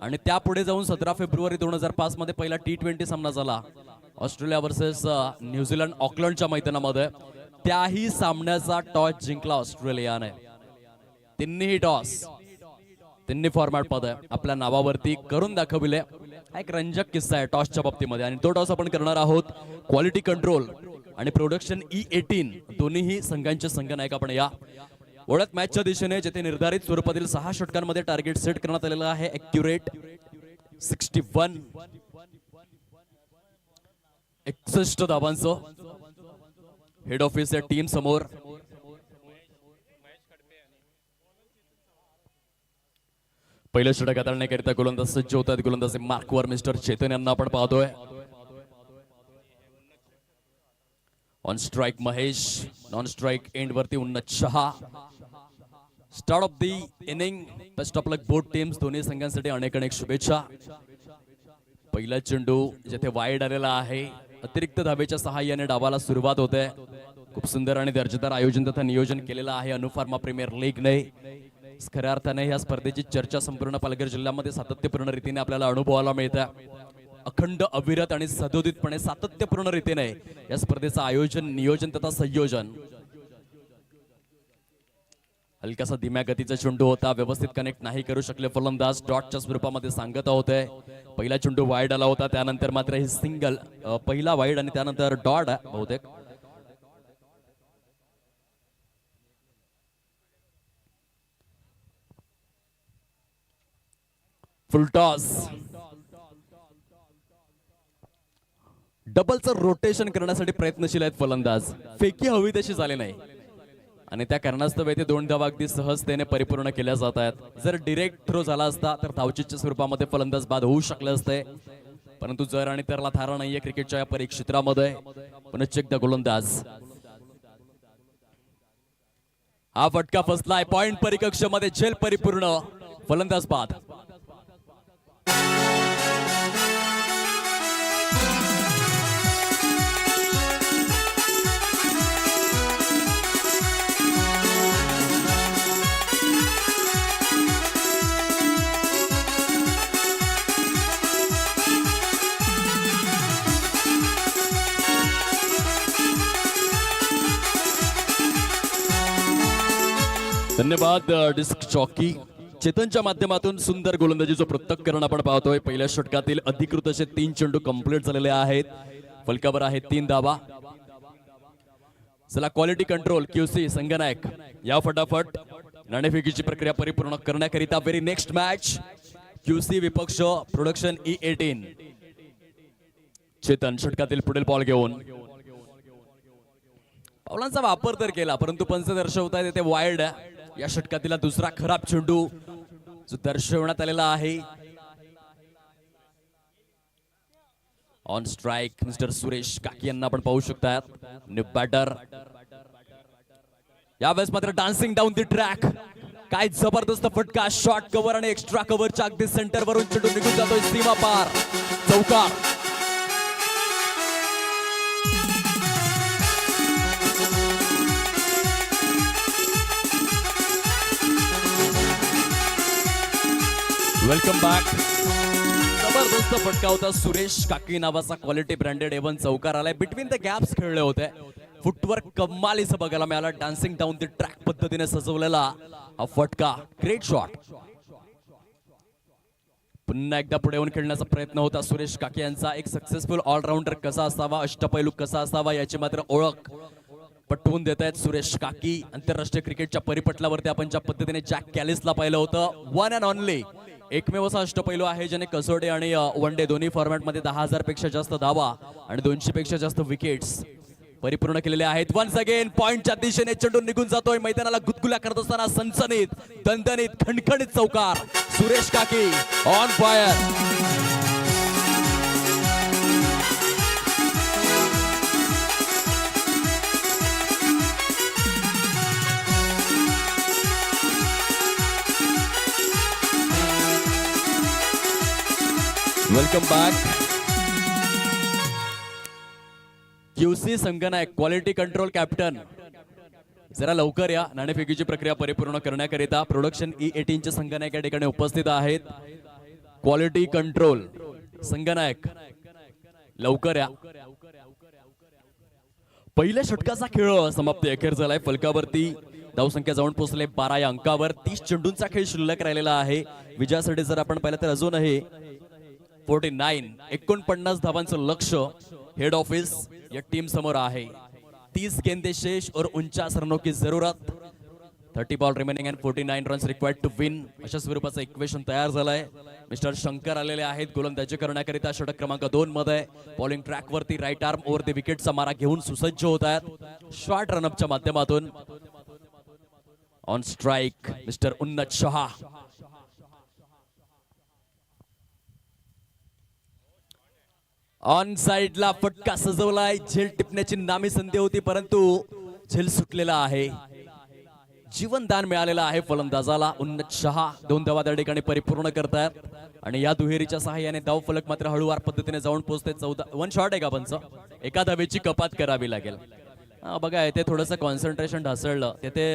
आणि त्यापुढे जाऊन 17 फेब्रुवारी 2005 मध्ये पहिला T20 सामना झाला ऑस्ट्रेलिया वर्सेस न्यूझीलंड ऑकलंडच्या मैदानामध्ये. त्याही सामन्याचा टॉस जिंकला ऑस्ट्रेलियाने. तिन्ही टॉस तिन्ही फॉर्मॅट मध्ये आपल्या नावावरती करून दाखविले. हा एक रंजक किस्सा आहे टॉसच्या बाबतीमध्ये. आणि तो टॉस आपण करणार आहोत क्वालिटी कंट्रोल आणि प्रोडक्शन E18 दोन्ही संघांचे संघनायक आपण या. ओढत मॅचच्या दिशेने जेथे निर्धारित स्वरूपातील 6 षटकांमध्ये टार्गेट सेट करण्यात आलेलं आहे. ॲक्युरेट 61 धावांचं. हेड ऑफिस या टीम समोर. पहिलं षटक हाताळण्याकरिता गोलंदाज सज्ज होतात. गोलंदाज मार्कवर मिस्टर चेतन यांना आपण पाहतोय. On strike Mahesh, non strike end वरती उन्नत Shah. Start of the inning. Best of luck both teams. दोन्ही संघांसाठी अनेक अनेक शुभेच्छा. पहिला चेंडू जेथे वाईड आलेला आहे, अतिरिक्त धावेच्या सहाय्याने डावाला सुरुवात होते. खूप सुंदर आणि दर्जेदार आयोजन तथा नियोजन केलेलं आहे अनुफार्मा प्रीमियर लीगने. खऱ्या अर्थाने या स्पर्धेची चर्चा संपूर्ण पालघर जिल्ह्यामध्ये सातत्यपूर्ण रीतीने आपल्याला अनुभवायला मिळते. अखंड अविरत आणि सदोदितपणे सातत्यपूर्ण रीतीने या स्पर्धेचं आयोजन नियोजन तथा संयोजन. हलकासा धीम्या गतीचा चेंडू होता, व्यवस्थित कनेक्ट नाही करू शकले फलंदाज. डॉटच्या स्वरूपामध्ये सांगत होते. पहिला चेंडू वाईड आला होता, त्यानंतर मात्र हे सिंगल. पहिला वाईड आणि त्यानंतर डॉट बहुतेक. फुल टॉस. डबलचं रोटेशन करण्यासाठी प्रयत्नशील आहेत फलंदाज. फेकी हवी तशी झाली नाही आणि त्या कारणास्तव येथे 2 धावा अगदी सहजतेने परिपूर्ण केल्या जात आहेत. जर डिरेक्ट थ्रो झाला असता तर धावचीच्या स्वरूपामध्ये फलंदाज बाद होऊ शकले असते, परंतु जर आणि तरला थारा नाहीये क्रिकेटच्या या परिक्षेत्रामध्ये. पुनश्च एकदा गोलंदाज. हा फटका फसलाय पॉइंट परिकक्षामध्ये. झेल परिपूर्ण. फलंदाज बाद. धन्यवाद डिस्क चॉकी. चेतनच्या माध्यमातून सुंदर गोलंदाजीचं पृथक्करण आपण पाहतोय. पहिल्या षटकातील अधिकृत असे 3 चेंडू कंप्लीट झालेले आहेत. फलकावर आहेत 3 धावा. चला क्वालिटी कंट्रोल QC संघनायक या फटाफट नाणेफेकीची प्रक्रिया परिपूर्ण करण्याकरिता. व्हेरी नेक्स्ट मॅच QC विपक्ष प्रोडक्शन E18. चेतन षटकातील पुढील बॉल घेऊन. पावलांचा वापर तर केला, परंतु पंच दर्शवताय तिथे वाईड. या षटकातील दुसरा खराब चेंडू जो दर्शवण्यात आलेला आहे. ऑन स्ट्राइक मिस्टर सुरेश काकी यांना आपण पाहू शकतात. New batter. यावेळेस मात्र डान्सिंग डाऊन दी ट्रॅक. काय जबरदस्त फटका. शॉर्ट कव्हर आणि एक्स्ट्रा कव्हरच्या अगदी सेंटर वरून चेंडू निघून जातोय सीमा पार. चौकार. Welcome back. जबरदस्त फटका होता. सुरेश काकी नावाचा क्वालिटी ब्रँडेड A1 चौकार आलाय. बिटवीन द गॅप्स खेळले होते. फुटवर्क कमालीचं बघायला मिळाला. डान्सिंग डाऊन द ट्रॅक पद्धतीने सजवलेला हा फटका. Great shot. पुन्हा एकदा पुढे येऊन खेळण्याचा प्रयत्न होता सुरेश काकी यांचा. एक सक्सेसफुल ऑलराऊंडर कसा असावा, अष्टपैलू कसा असावा याची मात्र ओळख पटवून देत आहेत सुरेश काकी. आंतरराष्ट्रीय क्रिकेटच्या परिपटलावरती आपण ज्या पद्धतीने जॅक कॅलिसला पाहिलं होतं, वन अँड ओनली एकमेव असा अष्टपैलू आहे ज्याने कसोटी आणि वन डे दोन्ही फॉर्मॅटमध्ये 10,000 पेक्षा जास्त धावा आणि 200 पेक्षा जास्त विकेट्स परिपूर्ण केलेले आहेत. वन्स अगेन पॉइंटच्या दिशेने चेंडू निघून जातोय. मैदानाला गुदगुल्या करत असताना सनसनीत दणदणीत खणखणीत चौकार. Suresh Kaki on fire. Welcome back. QC Sanganayak quality control captain जरा लवकर या. नाणेफेकीची प्रक्रिया परिपूर्ण करण्याकरिता प्रोडक्शन E18 चे संगनायक या ठिकाणी उपस्थित आहेत. क्वालिटी कंट्रोल संगनायक लवकर या. पहिल्या षटकाचा खेळ समाप्ती अखेर झालाय. फलकावरती धावसंख्या जाऊन पोहोचले 12 या अंकावर. 30 चेंडूंचा खेळ शिल्लक राहिलेला आहे. विजयासाठी जर आपण पाहिलं तर अजूनही 49 धावांचं लक्ष हेड ऑफिस या टीम समोर आहे. 30 गेंदे शेष और 49 रनों की जरूरत. 30 ball remaining and 49 runs required to win. अशा स्वरूपाचं इक्वेशन तयार झालंय. मिस्टर शंकर आलेले आहेत गोलंदाजी करण्याकरिता षटक क्रमांक 2 मध्ये. बॉलिंग ट्रॅक वरती राईट आर्म ओव्हर द विकेटचा मारा घेऊन सुसज्ज होत आहेत. शॉर्ट रनअपच्या माध्यमातून ऑन स्ट्राइक मिस्टर उन्नत शहा. ऑन साइडला फटका सजवलाय. झेल टिपण्याची नामी संधी होती परंतु झेल सुटलेला आहे. जीवनदान मिळालेला आहे फलंदाजाला. उन्नत शहा 2 धावा त्या ठिकाणी परिपूर्ण करतात आणि या दुहेरीच्या सहाय्याने धाव फलक मात्र हळूवार पद्धतीने जाऊन पोहोचते. 14 वन शॉट आहे का पंच. एका धावेची कपात करावी लागेल. बघा इथे थोडंसं कॉन्सन्ट्रेशन ढासळलं. तिथे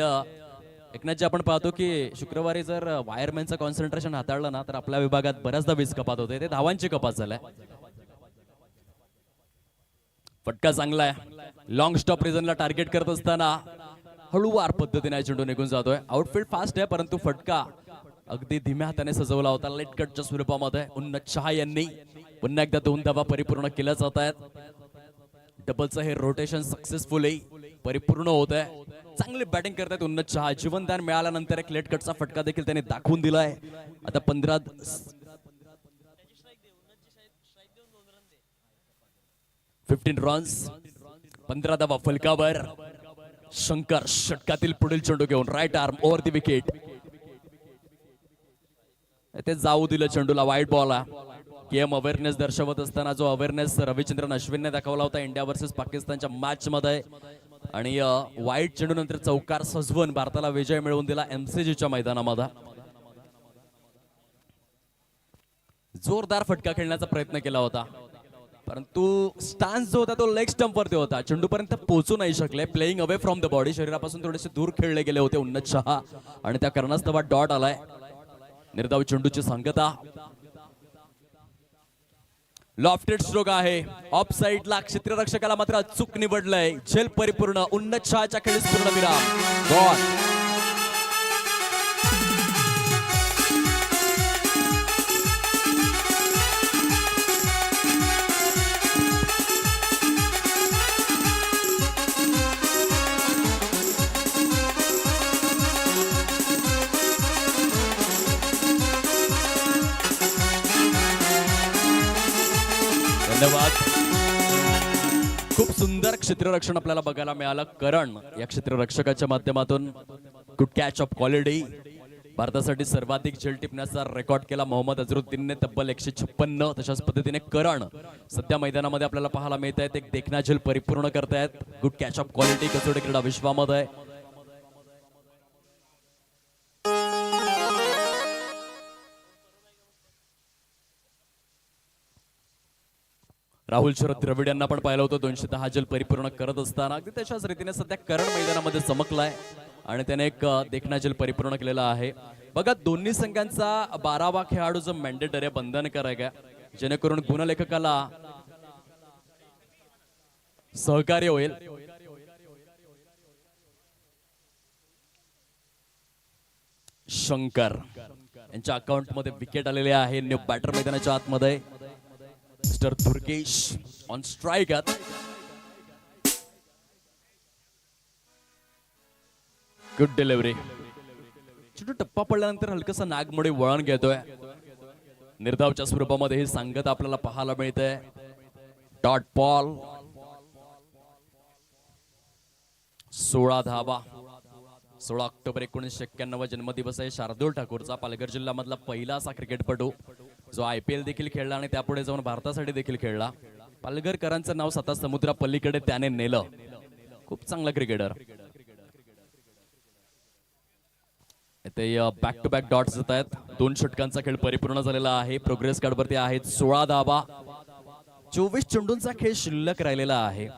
एकनाथजी आपण पाहतो की शुक्रवारी जर वायरमॅनचं कॉन्सन्ट्रेशन हाताळलं ना तर आपल्या विभागात बऱ्याचदा वीज कपात होते. ते धावांची कपात झालाय. फटका चांगला आहे. लॉंग स्टॉप रिझनला टार्गेट करत असताना हळूवार पद्धतीने चेंडू निघून जातोय. आउटफील्ड फास्ट आहे परंतु फटका अगदी धीम्या हाताने सजवला होता लेट कटच्या स्वरूपामध्ये. उन्नत शहा यांनी पुन्हा एकदा 2 धावा परिपूर्ण केल्या जात आहेत. डबलचं हे रोटेशन सक्सेसफुली परिपूर्ण होत आहे. चांगली बॅटिंग करतात उन्नत शहा. जीवनदान मिळाल्यानंतर एक लेट कटचा फटका देखील त्यांनी दाखवून दिलाय. आता 15 रन्स 15 धावा फलकावर. शंकर षटकातील पुढील चेंडू घेऊन right arm over the wicket. ते जाऊ दिलं चेंडूला. वाईट बॉल. गेम अवेअरनेस दर्शवत असताना जो अवेअरनेस रविचंद्रन अश्विनने दाखवला होता इंडिया वर्सेस पाकिस्तानच्या मॅच मध्ये आणि वाईट चेंडू नंतर चौकार सजवून भारताला विजय मिळवून दिला MCGच्या मैदानामध्ये. जोरदार फटका खेळण्याचा प्रयत्न केला होता परंतु स्टान्स जो होता तो लेग स्टंप वरती होता. चेंडू पर्यंत पोहोचू नाही शकले. Playing away from the body. शरीरापासून थोडेसे दूर खेळले गेले होते उन्नत शहा आणि त्या कारणास्तव डॉट आलाय. निर्धाव चेंडूची सांगता. लॉफ्टेड स्ट्रोक आहे. ऑफ साइडला क्षेत्ररक्षकाला मात्र अचूक निवडलंय. झेल परिपूर्ण. उन्नत शहाच्या खेळीस पूर्ण विराम. गॉन. धन्यवाद. खूप सुंदर क्षेत्ररक्षण आपल्याला बघायला मिळालं. करण या क्षेत्ररक्षकाच्या माध्यमातून गुड कॅच ऑफ क्वालिटी. भारतासाठी सर्वाधिक झेल टिपण्याचा रेकॉर्ड केला मोहम्मद अझरुद्दीनने तब्बल 156. तशाच पद्धतीने करण सध्या मैदानामध्ये आपल्याला पाहायला मिळत आहेत. एक देखना झेल परिपूर्ण करतायत. गुड कॅच ऑफ क्वालिटी कसोटी क्रीडा विश्वामध्ये. राहुल शरद द्रविड यांना पण पाहिलं होतं 210 झेल परिपूर्ण करत असताना. अगदी त्याच्याच रीतीने सध्या करण मैदानामध्ये चमकलाय आणि त्याने एक देखना झेल परिपूर्ण केलेला आहे. बघा दोन्ही संघांचा 12वा खेळाडू जो मॅन्डेटरी बंधनकारक आहे जेणेकरून गुणलेखकाला सहकार्य होईल. शंकर यांच्या अकाउंट मध्ये विकेट आलेले आहे. न्यू बॅटर मैदानाच्या आतमध्ये mister Durgesh on strike. Good delivery. छोटा टप्पा पडल्यानंतर हलकसा नागमोडी वळण घेतोय. निर्धावच्या स्वरूपामध्ये ही सांगत आपल्याला पाहायला मिळते. डॉट बॉल 16 धावा. 16 ऑक्टोबर 1991 जन्मदिवस आहे शार्दूल ठाकूरचा. पालघर जिल्ह्यामधला पहिला असा क्रिकेटपटू जो IPL देखील खेळला आणि त्यापुढे जाऊन भारतासाठी देखील खेळला. पालघरकरांचं नाव 7 समुद्रा पलीकडे त्याने नेलं. खूप चांगला क्रिकेटर. इथे बॅक टू बॅक डॉट्स येत आहेत. 2 षटकांचा खेळ परिपूर्ण झालेला आहे. प्रोग्रेस कार्ड वरती आहेत 16 धावा. 24 चेंडूंचा खेळ शिल्लक राहिलेला आहे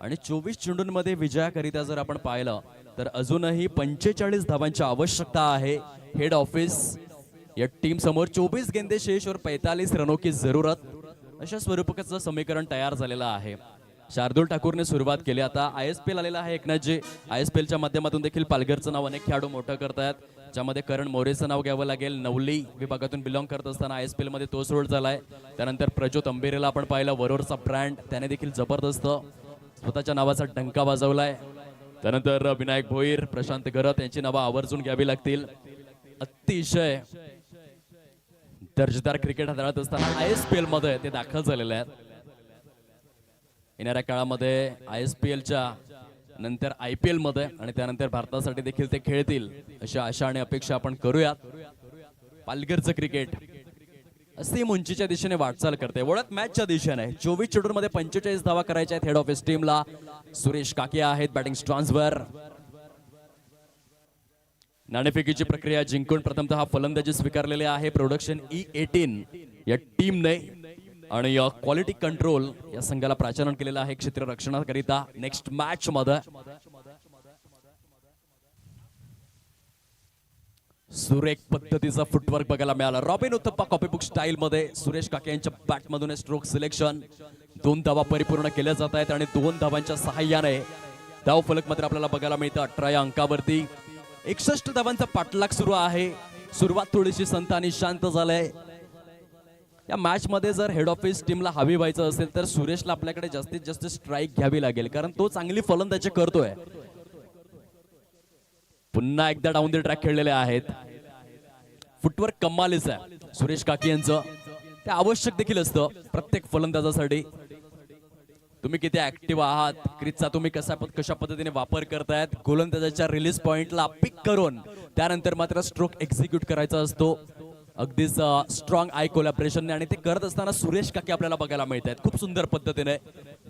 आणि 24 चेंडूंमध्ये विजयाकरिता जर आपण पाहिलं तर अजूनही 45 धावांची आवश्यकता आहे. हेड ऑफिस या टीम समोर 24 गेंदे शेष और 45 रनों की जरूरत अशा स्वरूपाचं समीकरण तयार झालेलं आहे. शार्दूल ठाकूरने सुरुवात केली. आता ISPL आलेला आहे एकनाथजी. ISPLच्या माध्यमातून देखील पालघरचं नाव अनेक खेळाडू मोठं करतायत, ज्यामध्ये करण मोरेचं नाव घ्यावं लागेल. नवली विभागातून बिलॉंग करत असताना ISPL मध्ये तो सोड झालाय. त्यानंतर प्रज्योत अंबेरेला आपण पाहिलं, वरोरचा ब्रँड, त्याने देखील जबरदस्त स्वतःच्या नावाचा डंका वाजवलाय. त्यानंतर विनायक भोईर, प्रशांत गरत यांची नावं आवर्जून घ्यावी लागतील. अतिशय दर्जेदार क्रिकेट हाताळत असताना ISPL मध्ये ते दाखल झालेले आहेत. येणाऱ्या काळामध्ये ISPLच्या नंतर IPL मध्ये आणि त्यानंतर भारतासाठी देखील ते खेळतील अशा आशा आणि अपेक्षा आपण करूयात. पालघरचं क्रिकेट असीम उंचीच्या दिशेने वाटचाल करते. वळत मॅचच्या दिशेने 24 चेंडूंमध्ये 45 धावा करायच्या आहेत हेड ऑफिस टीमला. सुरेश काके आहेत बॅटिंग स्ट्रॉन्सवर. नाणेफेकीची प्रक्रिया जिंकून प्रथमतः फलंदाजी स्वीकारलेली आहे प्रोडक्शन E18 या टीमने आणि क्वालिटी कंट्रोल या संघाला प्राचारण केलेलं आहे क्षेत्ररक्षणाकरिता. नेक्स्ट मॅच मध्ये सुरेख पद्धतीचा फुटवर्क बघायला मिळाला. रॉबिन उथप्पा कॉपीबुक स्टाईल मध्ये सुरेश काके यांच्या बॅट मधून स्ट्रोक सिलेक्शन. 2 धावा परिपूर्ण केल्या जात आहेत आणि 2 धावांच्या सहाय्याने धाव फलक मात्र आपल्याला बघायला मिळतं 18 या अंकावरती. 61 धावांचा पाठलाग सुरू आहे. सुरुवात थोडीशी संत आणि शांत झालंय. या मॅच मध्ये जर हेड ऑफिस टीमला हवी व्हायचं असेल तर सुरेशला आपल्याकडे जास्तीत जास्त स्ट्राईक घ्यावी लागेल, कारण तो चांगली फलंदाजी करतोय. पुन्हा एकदा डाऊन द ट्रॅक खेळलेले आहेत. फुटवर्क कमालीच आहे सुरेश काके यांचं. ते आवश्यक देखील असतं प्रत्येक फलंदाजासाठी. तुम्ही किती ऍक्टिव्ह आहात, क्रीजचा तुम्ही कशा पद्धतीने वापर करतायत, गोलंदाजाच्या रिलीज पॉइंटला पिक करून त्यानंतर मात्र स्ट्रोक एक्झिक्यूट करायचा असतो. अगदीच स्ट्रॉंग आय कोलॅबरेशनने आणि ते करत असताना सुरेश काके आपल्याला बघायला मिळत आहेत खूप सुंदर पद्धतीने.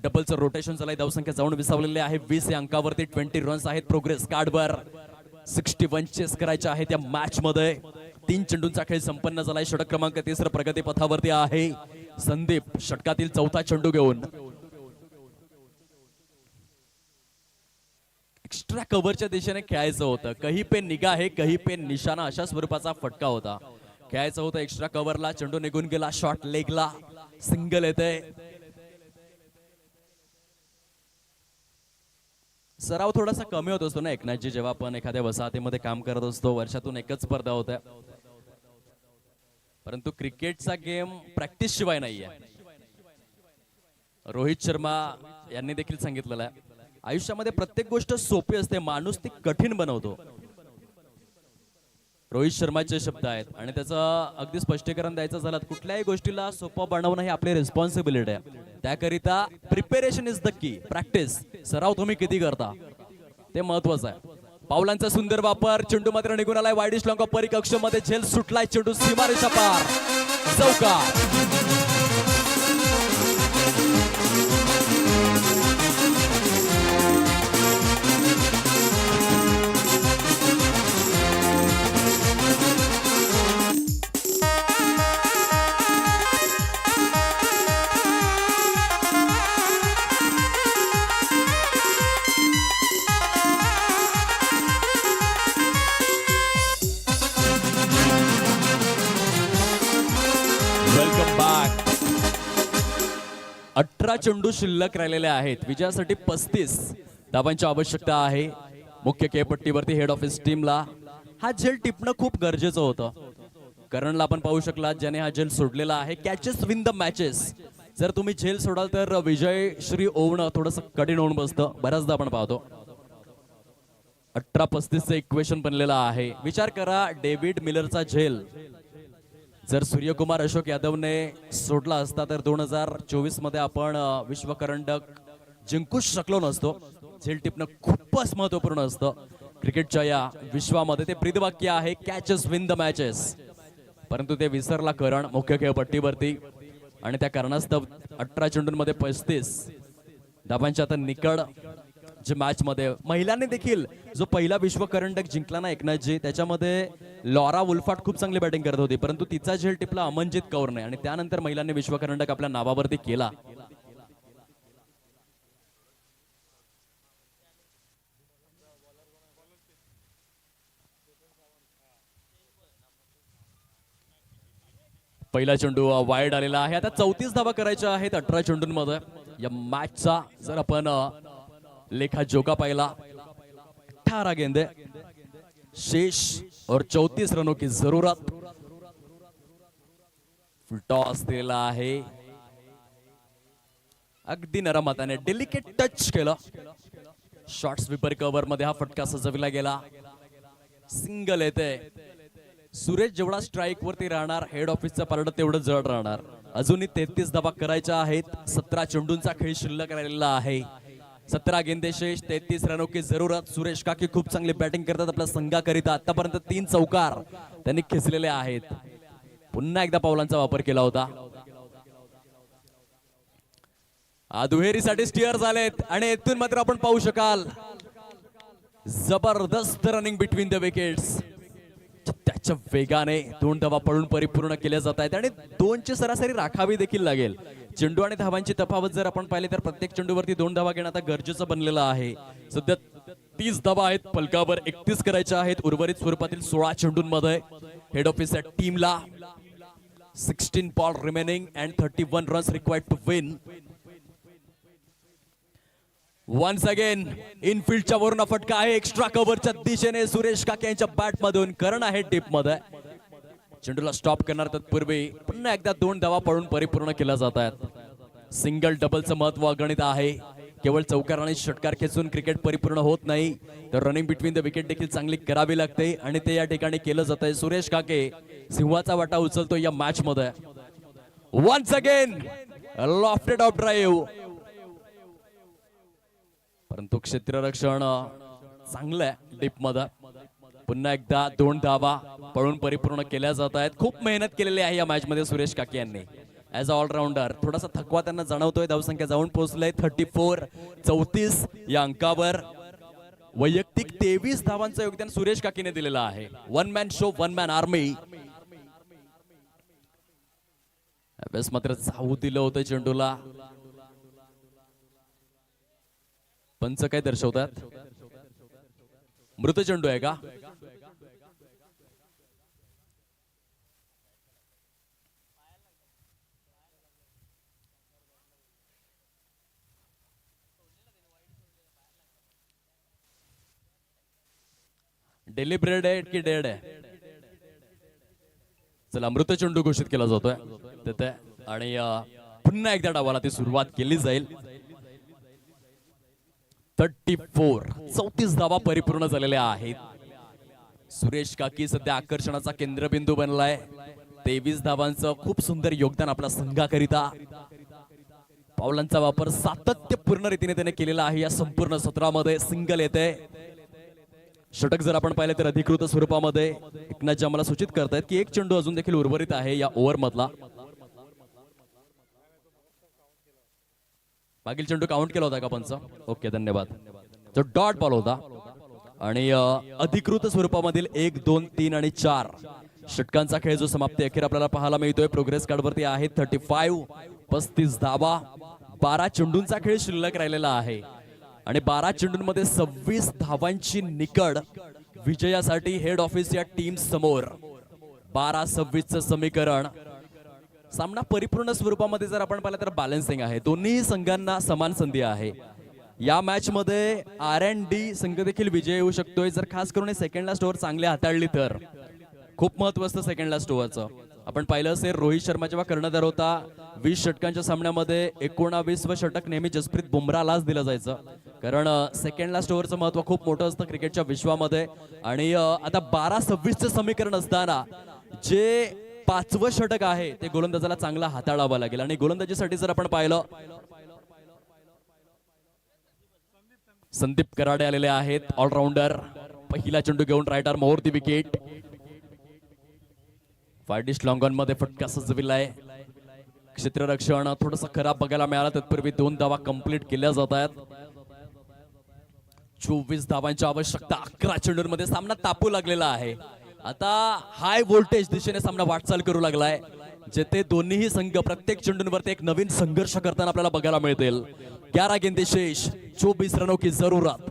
डबलचं रोटेशन झालंय. धावसंख्या जाऊन विसावलेली आहे 20 या अंकावरती. 20 रन्स आहेत प्रोग्रेस कार्डवर. 61 चेस करायचे आहेत या मॅच मध्ये. 3 चेंडूंचा खेळ संपन्न झालाय. षटक क्रमांक 3 प्रगती पथावरती आहे संदीप. षटकातील 4था चेंडू घेऊन एक्स्ट्रा कव्हरच्या दिशेने खेळायचं होतं. कही पे निगाह कही पे निशाणा अशा स्वरूपाचा फटका होता. खेळायचं होतं एक्स्ट्रा कव्हरला. चेंडू निघून गेला. शॉट लेगला सिंगल येते. सराव थोडासा कमी होत असतो ना एकनाथजी, जेव्हा आपण एखाद्या वसाहतीमध्ये काम करत असतो. वर्षातून एकच स्पर्धा होत्या, परंतु क्रिकेटचा गेम प्रॅक्टिस शिवाय नाहीये. रोहित शर्मा यांनी देखील सांगितलेलं आहे आयुष्यामध्ये प्रत्येक गोष्ट सोपी असते, माणूस ती कठीण बनवतो. रोहित शर्माचे शब्द आहेत आणि त्याचं अगदी स्पष्टीकरण द्यायचं झालं, कुठल्याही गोष्टीला सोपं बनवणं ही आपली रिस्पॉन्सिबिलिटी आहे. त्याकरिता preparation is the key. Practice, सराव तुम्ही किती करता ते महत्वाचं आहे. पावलांचा सुंदर वापर. चेंडू मात्र निघून आलाय वाईडिश लॉंग परिकक्ष मध्ये. झेल सुटलाय. चेंडू सीमारेषा पार. चौकार. Welcome back. 18 चेंडू शिल्लक राहिलेले आहेत. विजयासाठी 35 धावांची आवश्यकता आहे मुख्य खेळपट्टीवरती हेड ऑफिस टीमला. हा झेल टिपणं खूप गरजेचं होतं. करणला आपण पाहू शकला ज्याने हा झेल सोडलेला आहे. Catches win the matches. जर तुम्ही झेल सोडाल तर विजय श्री ओवणं थोडंसं कठीण होऊन बसतं. बऱ्याचदा आपण पाहतो 18-35 इक्वेशन बनलेलं आहे. विचार करा डेव्हिड मिलरचा झेल जर सूर्यकुमार अशोक यादवने सोडला असता तर 2024 मध्ये आपण विश्वकरंडक जिंकूच शकलो नसतो. झेल टिपणं खूपच महत्वपूर्ण असतं क्रिकेटच्या या विश्वामध्ये. ते ब्रीदवाक्य आहे कॅचेस विन द मॅचेस, परंतु ते विसरला करण मुख्य खेळपट्टीवरती आणि त्या कारणास्तव 18 चेंडूंमध्ये 35 धावांच्या आता निकड. जे मॅच मध्ये महिलांनी देखील जो पहिला विश्वकरंडक जिंकला ना एकनाथजी, त्याच्यामध्ये लॉरा वुल्फाट खूप चांगली बॅटिंग करत होती, परंतु तिचा झेल टिपला अमनजीत कौरने आणि त्यानंतर महिलांनी विश्वकरंडक आपल्या नावावरती केला. पहिला चेंडू वाईड आलेला आहे. आता 34 धावा करायच्या आहेत 18 चेंडूंमध्ये. या मॅचचा जर आपण लेखा जोखा पाहिला, 18 गेंदे शेष और 34 रनों की जरूरत. फुल टॉस दिलेला आहे, अगदी नरम हाताने डेलिकेट टच केलं. शॉर्ट स्वीपर कव्हर मध्ये हा फटका सजविला गेला. सिंगल येते. सुरेश जेवढा स्ट्राईक वरती राहणार, हेड ऑफिसचा पारडं तेवढं जड राहणार. अजूनही 33 धावा करायच्या आहेत. 17 चेंडूंचा खेळ शिल्लक राहिलेला आहे. 17 गेंदे शेष, 33 रनों की जरूरत. सुरेश काकी खूप चांगली बॅटिंग करतात आपल्या संघाकरिता. आतापर्यंत 3 चौकार त्यांनी खेचलेले आहेत. पुन्हा एकदा पावलांचा वापर केला होता. दुहेरीसाठी स्टिअर झालेत आणि येथून मात्र आपण पाहू शकाल जबरदस्त रनिंग बिटवीन द विकेट्स. त्याच्या वेगाने 2 धावा पळून परिपूर्ण केल्या जात आहेत आणि 2ची सरासरी राखावी देखील लागेल. चेंडू आणि धावांची तफावत जर आपण पाहिली तर प्रत्येक चेंडूवरती 2 धावा घेणं आता गरजेचं बनलेलं आहे. सध्या 30 धावा आहेत फलकावर, 31 करायच्या आहेत उर्वरित स्वरूपातील 16 चेंडूंमध्ये. हेड ऑफिसच्या टीमला 16 ball remaining and 31 runs required to win. Once again इनफिल्डच्या वरून फटका आहे एक्स्ट्रा कव्हरच्या दिशेने सुरेश काके यांच्या बॅट मधून. करण आहे टीप मध्ये. चेंडूला स्टॉप करणार तत्पूर्वी पुन्हा एकदा 2 धावा पळून परिपूर्ण केल्या जात आहेत. सिंगल डबलचं महत्व अगणित आहे. केवळ चौकार आणि षटकार खेचून क्रिकेट परिपूर्ण होत नाही, तर रनिंग बिटवीन द विकेट देखील चांगली करावी लागते आणि ते या ठिकाणी केलं जात आहे. सुरेश काके सिंहाचा वाटा उचलतो या मॅच मध्ये. Once again lofted off drive, परंतु क्षेत्ररक्षण चांगलं आहे डीप मध्ये. पुन्हा एकदा 2 धावा पळून परिपूर्ण केल्या जात आहेत. खूप मेहनत केलेली आहे या मॅच मध्ये सुरेश काके यांनी ऍज अ ऑलराऊंडर. थोडासा थकवा त्यांना जाणवतोय. धावसंख्या जाऊन पोहोचले 34 या अंकावर. वैयक्तिक 23 धावांचं योगदान सुरेश काकीने दिलेलं आहे. 1 मॅन शो 1 मॅन आर्मी. अभ्यास मात्र जाऊ दिलं होतं चेंडूला. पंच काय दर्शवतात? मृत चेंडू आहे का? डेलिब्रेट आहे की डेड आहे? चला मृत चेंडू घोषित केला जातोय तिथे आणि पुन्हा एकदा डावाला ती सुरुवात केली जाईल. 34 धावा परिपूर्ण झालेल्या आहेत. सुरेश काकी सध्या आकर्षणाचा केंद्रबिंदू बनलाय. 23 धावांचं खूप सुंदर योगदान आपल्या संघाकरिता. पावलांचा वापर सातत्यपूर्ण रीतीने त्याने केलेला आहे या संपूर्ण सत्रामध्ये. सिंगल येते. षटक जर आपण पाहिलं तर अधिकृत स्वरूपामध्ये एकनाथजी आम्हाला सूचित करतायत की 1 चेंडू अजून देखील उर्वरित आहे या ओव्हर मधला. मागील चेंडू काउंट केला होता का पंच? ओके धन्यवाद. तो डॉट बॉल होता आणि अधिकृत स्वरूपामधील 1, 2, 3 आणि 4 षटकांचा खेळ जो समाप्ती अखेर आपल्याला पाहायला मिळतोय. प्रोग्रेस कार्ड वरती आहे 35 धावा. 12 चेंडूंचा खेळ शिल्लक राहिलेला आहे आणि 12 चेंडूंमध्ये 26 धावांची निकड विजयासाठी हेड ऑफिस या टीम समोर. 12-26चं समीकरण. सामना परिपूर्ण स्वरूपामध्ये जर आपण पाहिलं तर बॅलन्सिंग आहे. दोन्ही संघांना समान संधी आहे. या मॅच मध्ये R&D संघ देखील विजय येऊ शकतोय जर खास करून सेकंड लास्ट ओव्हर चांगली हाताळली तर. खूप महत्व असतं सेकंड लास्ट ओव्हरचं. आपण पाहिलं असेल रोहित शर्मा जेव्हा कर्णधार होता 20 षटकांच्या सामन्यामध्ये 19वे षटक नेहमी जसप्रीत बुमराहलाच दिलं जायचं, कारण सेकंड लास्ट ओव्हरचं महत्व खूप मोठं असतं क्रिकेटच्या विश्वामध्ये. आणि आता 12-26चं समीकरण असताना जे 5वं षटक आहे ते गोलंदाजाला चांगला हाताळावं लागेल. आणि गोलंदाजीसाठी जर आपण पाहिलं, संदीप कराडे आलेले आहेत ऑलराऊंडर. पहिला चेंडू घेऊन right arm over the wicket. फायडिश लॉंग ऑन मध्ये फटका सजविलाय. क्षेत्ररक्षण थोडस खराब बघायला मिळालं. तत्पूर्वी 2 धावा कंप्लीट केल्या जात आहेत. 24 धावांची आवश्यकता. 11 चेंडूंमध्ये सामना तापू लागलेला आहे. आता हाय व्होल्टेज दिशेने सामना वाटचाल करू लागलाय, जेथे दोन्ही संघ प्रत्येक चेंडूंवरती एक नवीन संघर्ष करताना आपल्याला बघायला मिळतील. 11 गेंदे शेष, 24 रनों की जरूरत.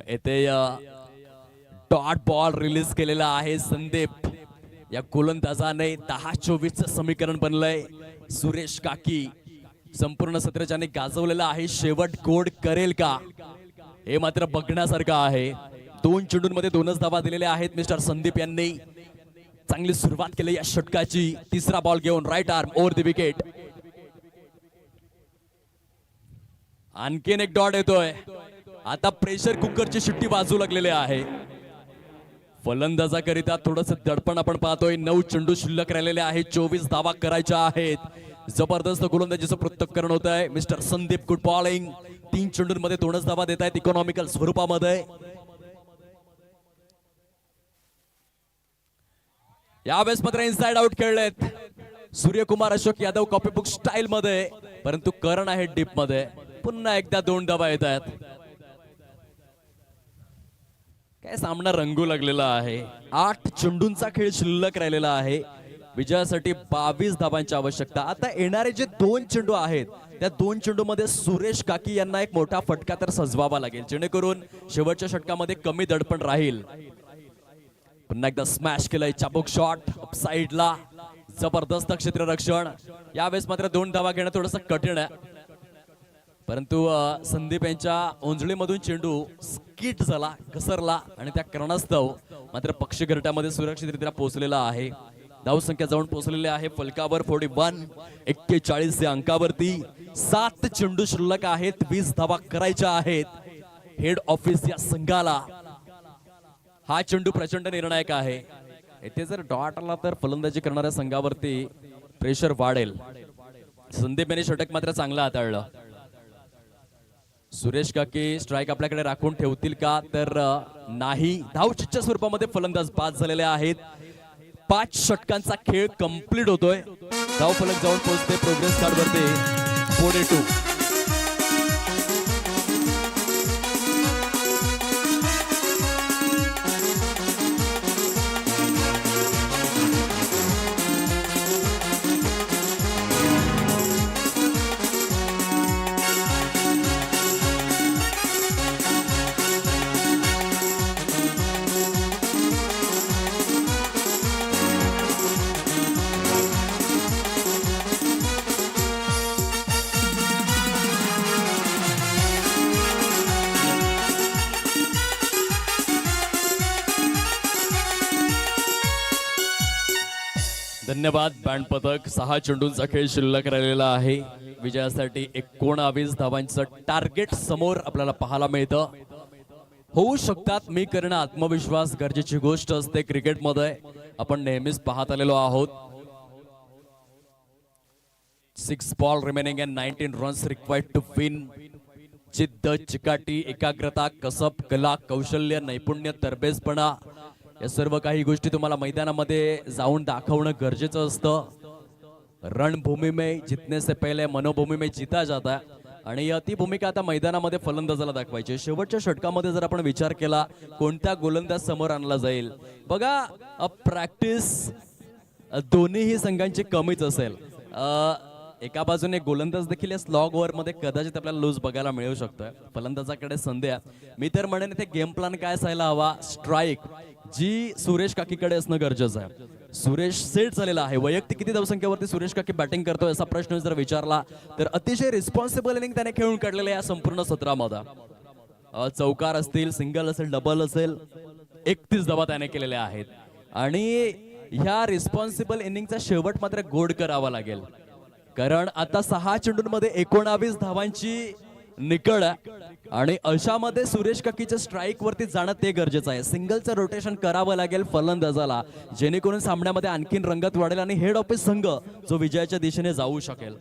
येथे डॉट बॉल रिलीज केलेला आहे संदीप. या गोलंदाजाने 10-24 समीकरण बनलंय. सुरेश काकी संपूर्ण सत्र ज्याने गाजवलेला आहे, शेवट गोड करेल का हे मात्र बघण्यासारखं आहे. 2 चेंडूंमध्ये 2च धावा दिलेल्या आहेत मिस्टर संदीप यांनी. चांगली सुरुवात केली या षटकाची. तिसरा बॉल घेऊन right arm over the wicket. आणखीन एक डॉट येतोय. आता प्रेशर कुकरची शिट्टी वाजू लागलेली आहे. फलंदाजाकरिता थोडस दडपण आपण पाहतोय. 9 चेंडू शिल्लक राहिलेले आहेत. 24 धावा करायच्या आहेत. जबरदस्त गोलंदाजीचं पृथक्करण होत आहे. Mister Sandeep good bowling. 3 चेंडूंमध्ये 2च धावा देत आहेत इकॉनॉमिकल स्वरूपामध्ये. यावेळेस मात्र इनसाइड आउट खेळलेत सूर्यकुमार अशोक यादव कॉपीबुक स्टाईल मध्ये, परंतु करण आहे डीप मध्ये. पुन्हा एकदा 2 धावा येत आहेत. काय सामना रंगू लागलेला आहे. 8 चेंडूंचा खेळ शिल्लक राहिलेला आहे. विजयासाठी 22 धावांची आवश्यकता. आता येणारे जे 2 चेंडू आहेत, त्या 2 चेंडू मध्ये सुरेश काकी यांना एक मोठा फटका तर सजवावा लागेल, जेणेकरून शेवटच्या षटकामध्ये कमी दडपण राहील. पुन्हा एकदा स्मॅश केलंय चाबुक शॉट अपसाइडला. जबरदस्त क्षेत्ररक्षण. यावेळेस मात्र 2 धावा घेणं थोडंसं कठीण आहे, परंतु संदीप यांच्या ओंजळीमधून चेंडू स्किट झाला, घसरला आणि त्या कारणास्तव मात्र पक्षी घरट्यामध्ये सुरक्षितरित्या पोहोचलेला आहे. धावसंख्या जाऊन पोहोचलेली आहे फलकावर 41. 41 या अंकावरती 7 चेंडू शिल्लक आहेत. 20 धावा करायच्या आहेत. हेड ऑफिस या संघाला हा चेंडू प्रचंड निर्णायक आहे. येथे जर डॉट आला तर फलंदाजी करणाऱ्या संघावरती प्रेशर वाढेल. संदीप यांनी षटक मात्र चांगलं हाताळलं. सुरेश काकी स्ट्राइक आपल्याकडे राखून ठेवतील का, तर नाही. धावचीच्या स्वरूपामध्ये फलंदाज बाद झालेले आहेत. 5 षटकांचा खेळ कंप्लीट होतोय. धाव फलक जाऊन पोहोचते प्रोग्रेस कार्ड वरती 42. धन्यवाद बँड पथक. 6 चेंडूंचा खेळ शिल्लक राहिलेला आहे. विजयासाठी 19 धावांचं टार्गेट समोर आपल्याला पाहायला मिळतं. होऊ शकतात मी करणं आत्मविश्वास गरजेची गोष्ट असते क्रिकेटमध्ये, आपण नेहमीच पाहत आलेलो आहोत. 6 ball remaining and 19 runs required to win. जिद्द, चिकाटी, एकाग्रता, कसब, कला, कौशल्य, नैपुण्य, तरबेजपणा या सर्व काही गोष्टी तुम्हाला मैदानामध्ये जाऊन दाखवणं गरजेचं असतं. रणभूमी में जितने से पहले मनोभूमी में जीता जाता है, आणि ती भूमिका आता मैदानामध्ये फलंदाजाला दाखवायची. शेवटच्या षटकामध्ये जर आपण विचार केला कोणत्या गोलंदाज समोर आणला जाईल, बघा प्रॅक्टिस दोन्हीही संघांची कमीच असेल. एका बाजूने गोलंदाज देखील स्लॉग ओव्हर मध्ये कदाचित आपल्याला लूज बघायला मिळू शकतोय. फलंदाजाकडे संधी आहे. मी तर म्हणेन ते गेम प्लॅन काय असायला हवा, स्ट्राईक जी सुरेश काकीकडे असणं गरजेचं आहे. सुरेश सेट झालेला आहे. वैयक्तिक किती धावसंख्येवरती सुरेश काकी बॅटिंग करतोय असा प्रश्न जर विचारला तर अतिशय रिस्पॉन्सिबल इनिंग त्याने खेळून काढलेल्या या संपूर्ण सत्रामध्ये. चौकार असतील, सिंगल असेल, डबल असेल, 31 धावा त्याने केलेल्या आहेत. आणि ह्या रिस्पॉन्सिबल इनिंगचा शेवट मात्र गोड करावा लागेल, कारण आता 6 चेंडूंमध्ये 19 धावांची निकळ आहे आणि अशामध्ये सुरेश काकीच्या स्ट्राईक वरती जाणं ते गरजेचं आहे. सिंगलचं रोटेशन करावं लागेल फलंदाजाला, जेणेकरून सामन्यामध्ये आणखीन रंगत वाढेल आणि हेड ऑफिस संघ जो विजयाच्या दिशेने जाऊ शकेल.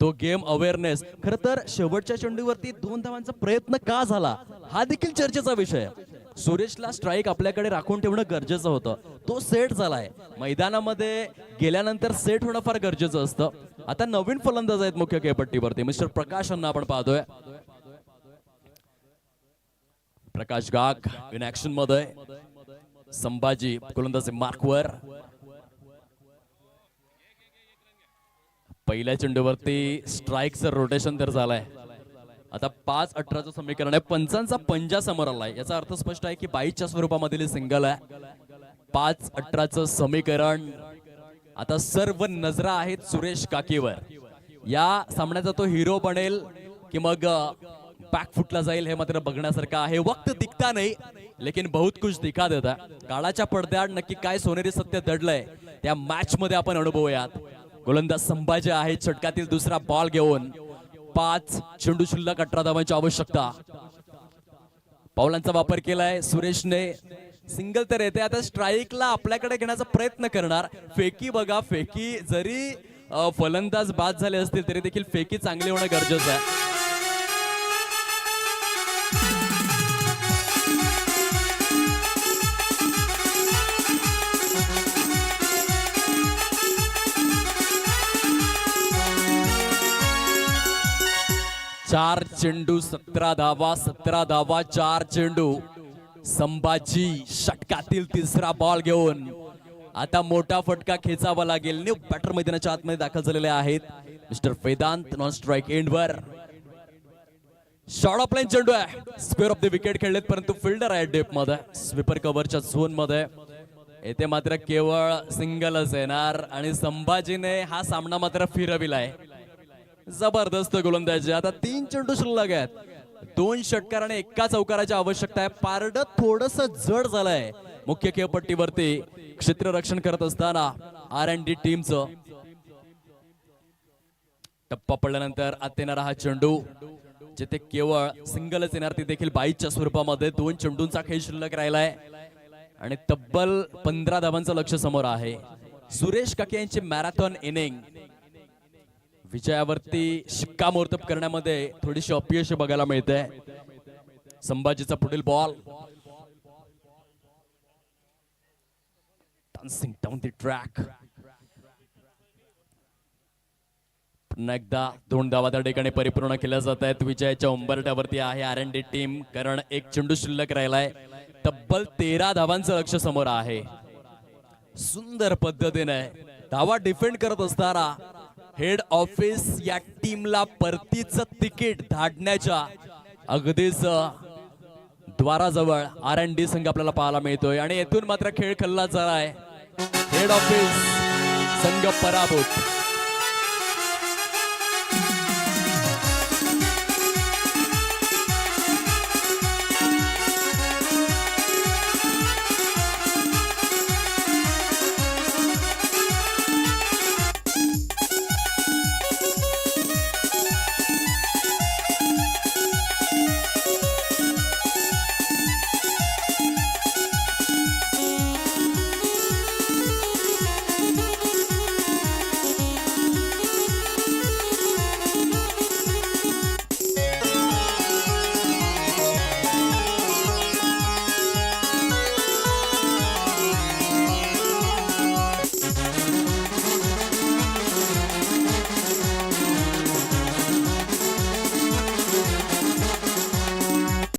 तो गेम अवेअरनेस. खर तर शेवटच्या चेंडूवरती 2 धावांचा प्रयत्न का झाला हा देखील चर्चेचा विषय आहे. सुरेशला स्ट्राईक आपल्याकडे राखून ठेवणं गरजेचं होतं, तो सेट झालाय. मैदानामध्ये गेल्यानंतर सेट होणं फार गरजेचं असतं. आता नवीन फलंदाज आहेत मुख्य खेळपट्टीवरती, मिस्टर प्रकाश यांना आपण पाहतोय. प्रकाश गाग इन ऍक्शन मध्ये, संभाजी गोलंदाजी मार्कवर. पहिल्या चेंडूवरती स्ट्राईकचं रोटेशन तर झालंय. आता 5-18चं समीकरण आहे, पंचांचा पंजा समोर आलाय. याचा अर्थ स्पष्ट आहे की 22च्या स्वरूपामधील सिंगल आहे. 5-18चं समीकरण. आता सर्व नजरा आहेत सुरेश काकीवर. या सामन्याचा तो हिरो बनेल की मग बॅकफुटला जाईल हे मात्र बघण्यासारखं आहे. वक्त दिखता नाही लेकिन बहुत कुछ दिखा देता. काळाच्या पडद्याआड नक्की काय सोनेरी सत्य दडलंय त्या मॅच मध्ये आपण अनुभवूयात. गोलंदाज संभाजी आहे षटकातील दुसरा बॉल घेऊन. 5 चेंडू शिल्लक, 18 धावांची आवश्यकता. पावलांचा वापर केलाय सुरेशने. सिंगल तर येते. आता स्ट्राईकला आपल्याकडे घेण्याचा प्रयत्न करणार. फेकी बघा, फेकी जरी फलंदाज बाद झाले असतील तरी देखील फेकी चांगली होणं गरजेचं आहे. चार चेंडू 17 धावा, 17 धावा 4 चेंडू. संभाजी षटकातील तिसरा बॉल घेऊन आता मोठा फटका खेचावा लागेल. न्यू बॅटर मैदानाच्या आतमध्ये दाखल झालेले आहेत मिस्टर वेदांत. नॉन स्ट्राईक एंडवर शॉर्ट ऑफ लाईन चेंडू आहे. स्क्वेअर ऑफ द विकेट खेळलेत परंतु फिल्डर आहे डेप मध्ये, स्वीपर कव्हरच्या झोन मध्ये. येथे मात्र केवळ सिंगलच येणार आणि संभाजीने हा सामना मात्र फिरविलाय. जबरदस्त गोलंदाजी. आता 3 चेंडू शिल्लक आहेत, 2 षटकार आणि 1 चौकाराची आवश्यकता आहे. पारड थोडस जड झालंय मुख्य खेळपट्टीवरती क्षेत्ररक्षण करत असताना R&D टीमचं. टप्पा पडल्यानंतर आत येणारा हा चेंडू, जिथे केवळ सिंगलच येणार ती देखील 22च्या स्वरूपामध्ये. 2 चेंडूंचा खेळ शिल्लक राहिलाय आणि तब्बल 15 धावांचं लक्ष समोर आहे. सुरेश काके यांची मॅरेथॉन इनिंग विजयावरती शिक्कामोर्तब करण्यामध्ये थोडीशी अपयश बघायला मिळते. संभाजीचा पुढील ball, dancing down the track. पुन्हा एकदा 2 धावा त्या ठिकाणी परिपूर्ण केल्या जात आहेत. विजयाच्या उंबरठ्यावरती आहे R&D टीम, कारण 1 चेंडू शिल्लक राहिलाय. तब्बल 13 धावांचं लक्ष समोर आहे. सुंदर पद्धतीने धावा डिफेंड करत असताना हेड ऑफिस या टीमला परतीचं तिकीट धाडण्याच्या अगदीच द्वाराजवळ R&D संघ आपल्याला पाहायला मिळतोय आणि येथून मात्र खेळ खल्ला झालाय. हेड ऑफिस संघ पराभूत.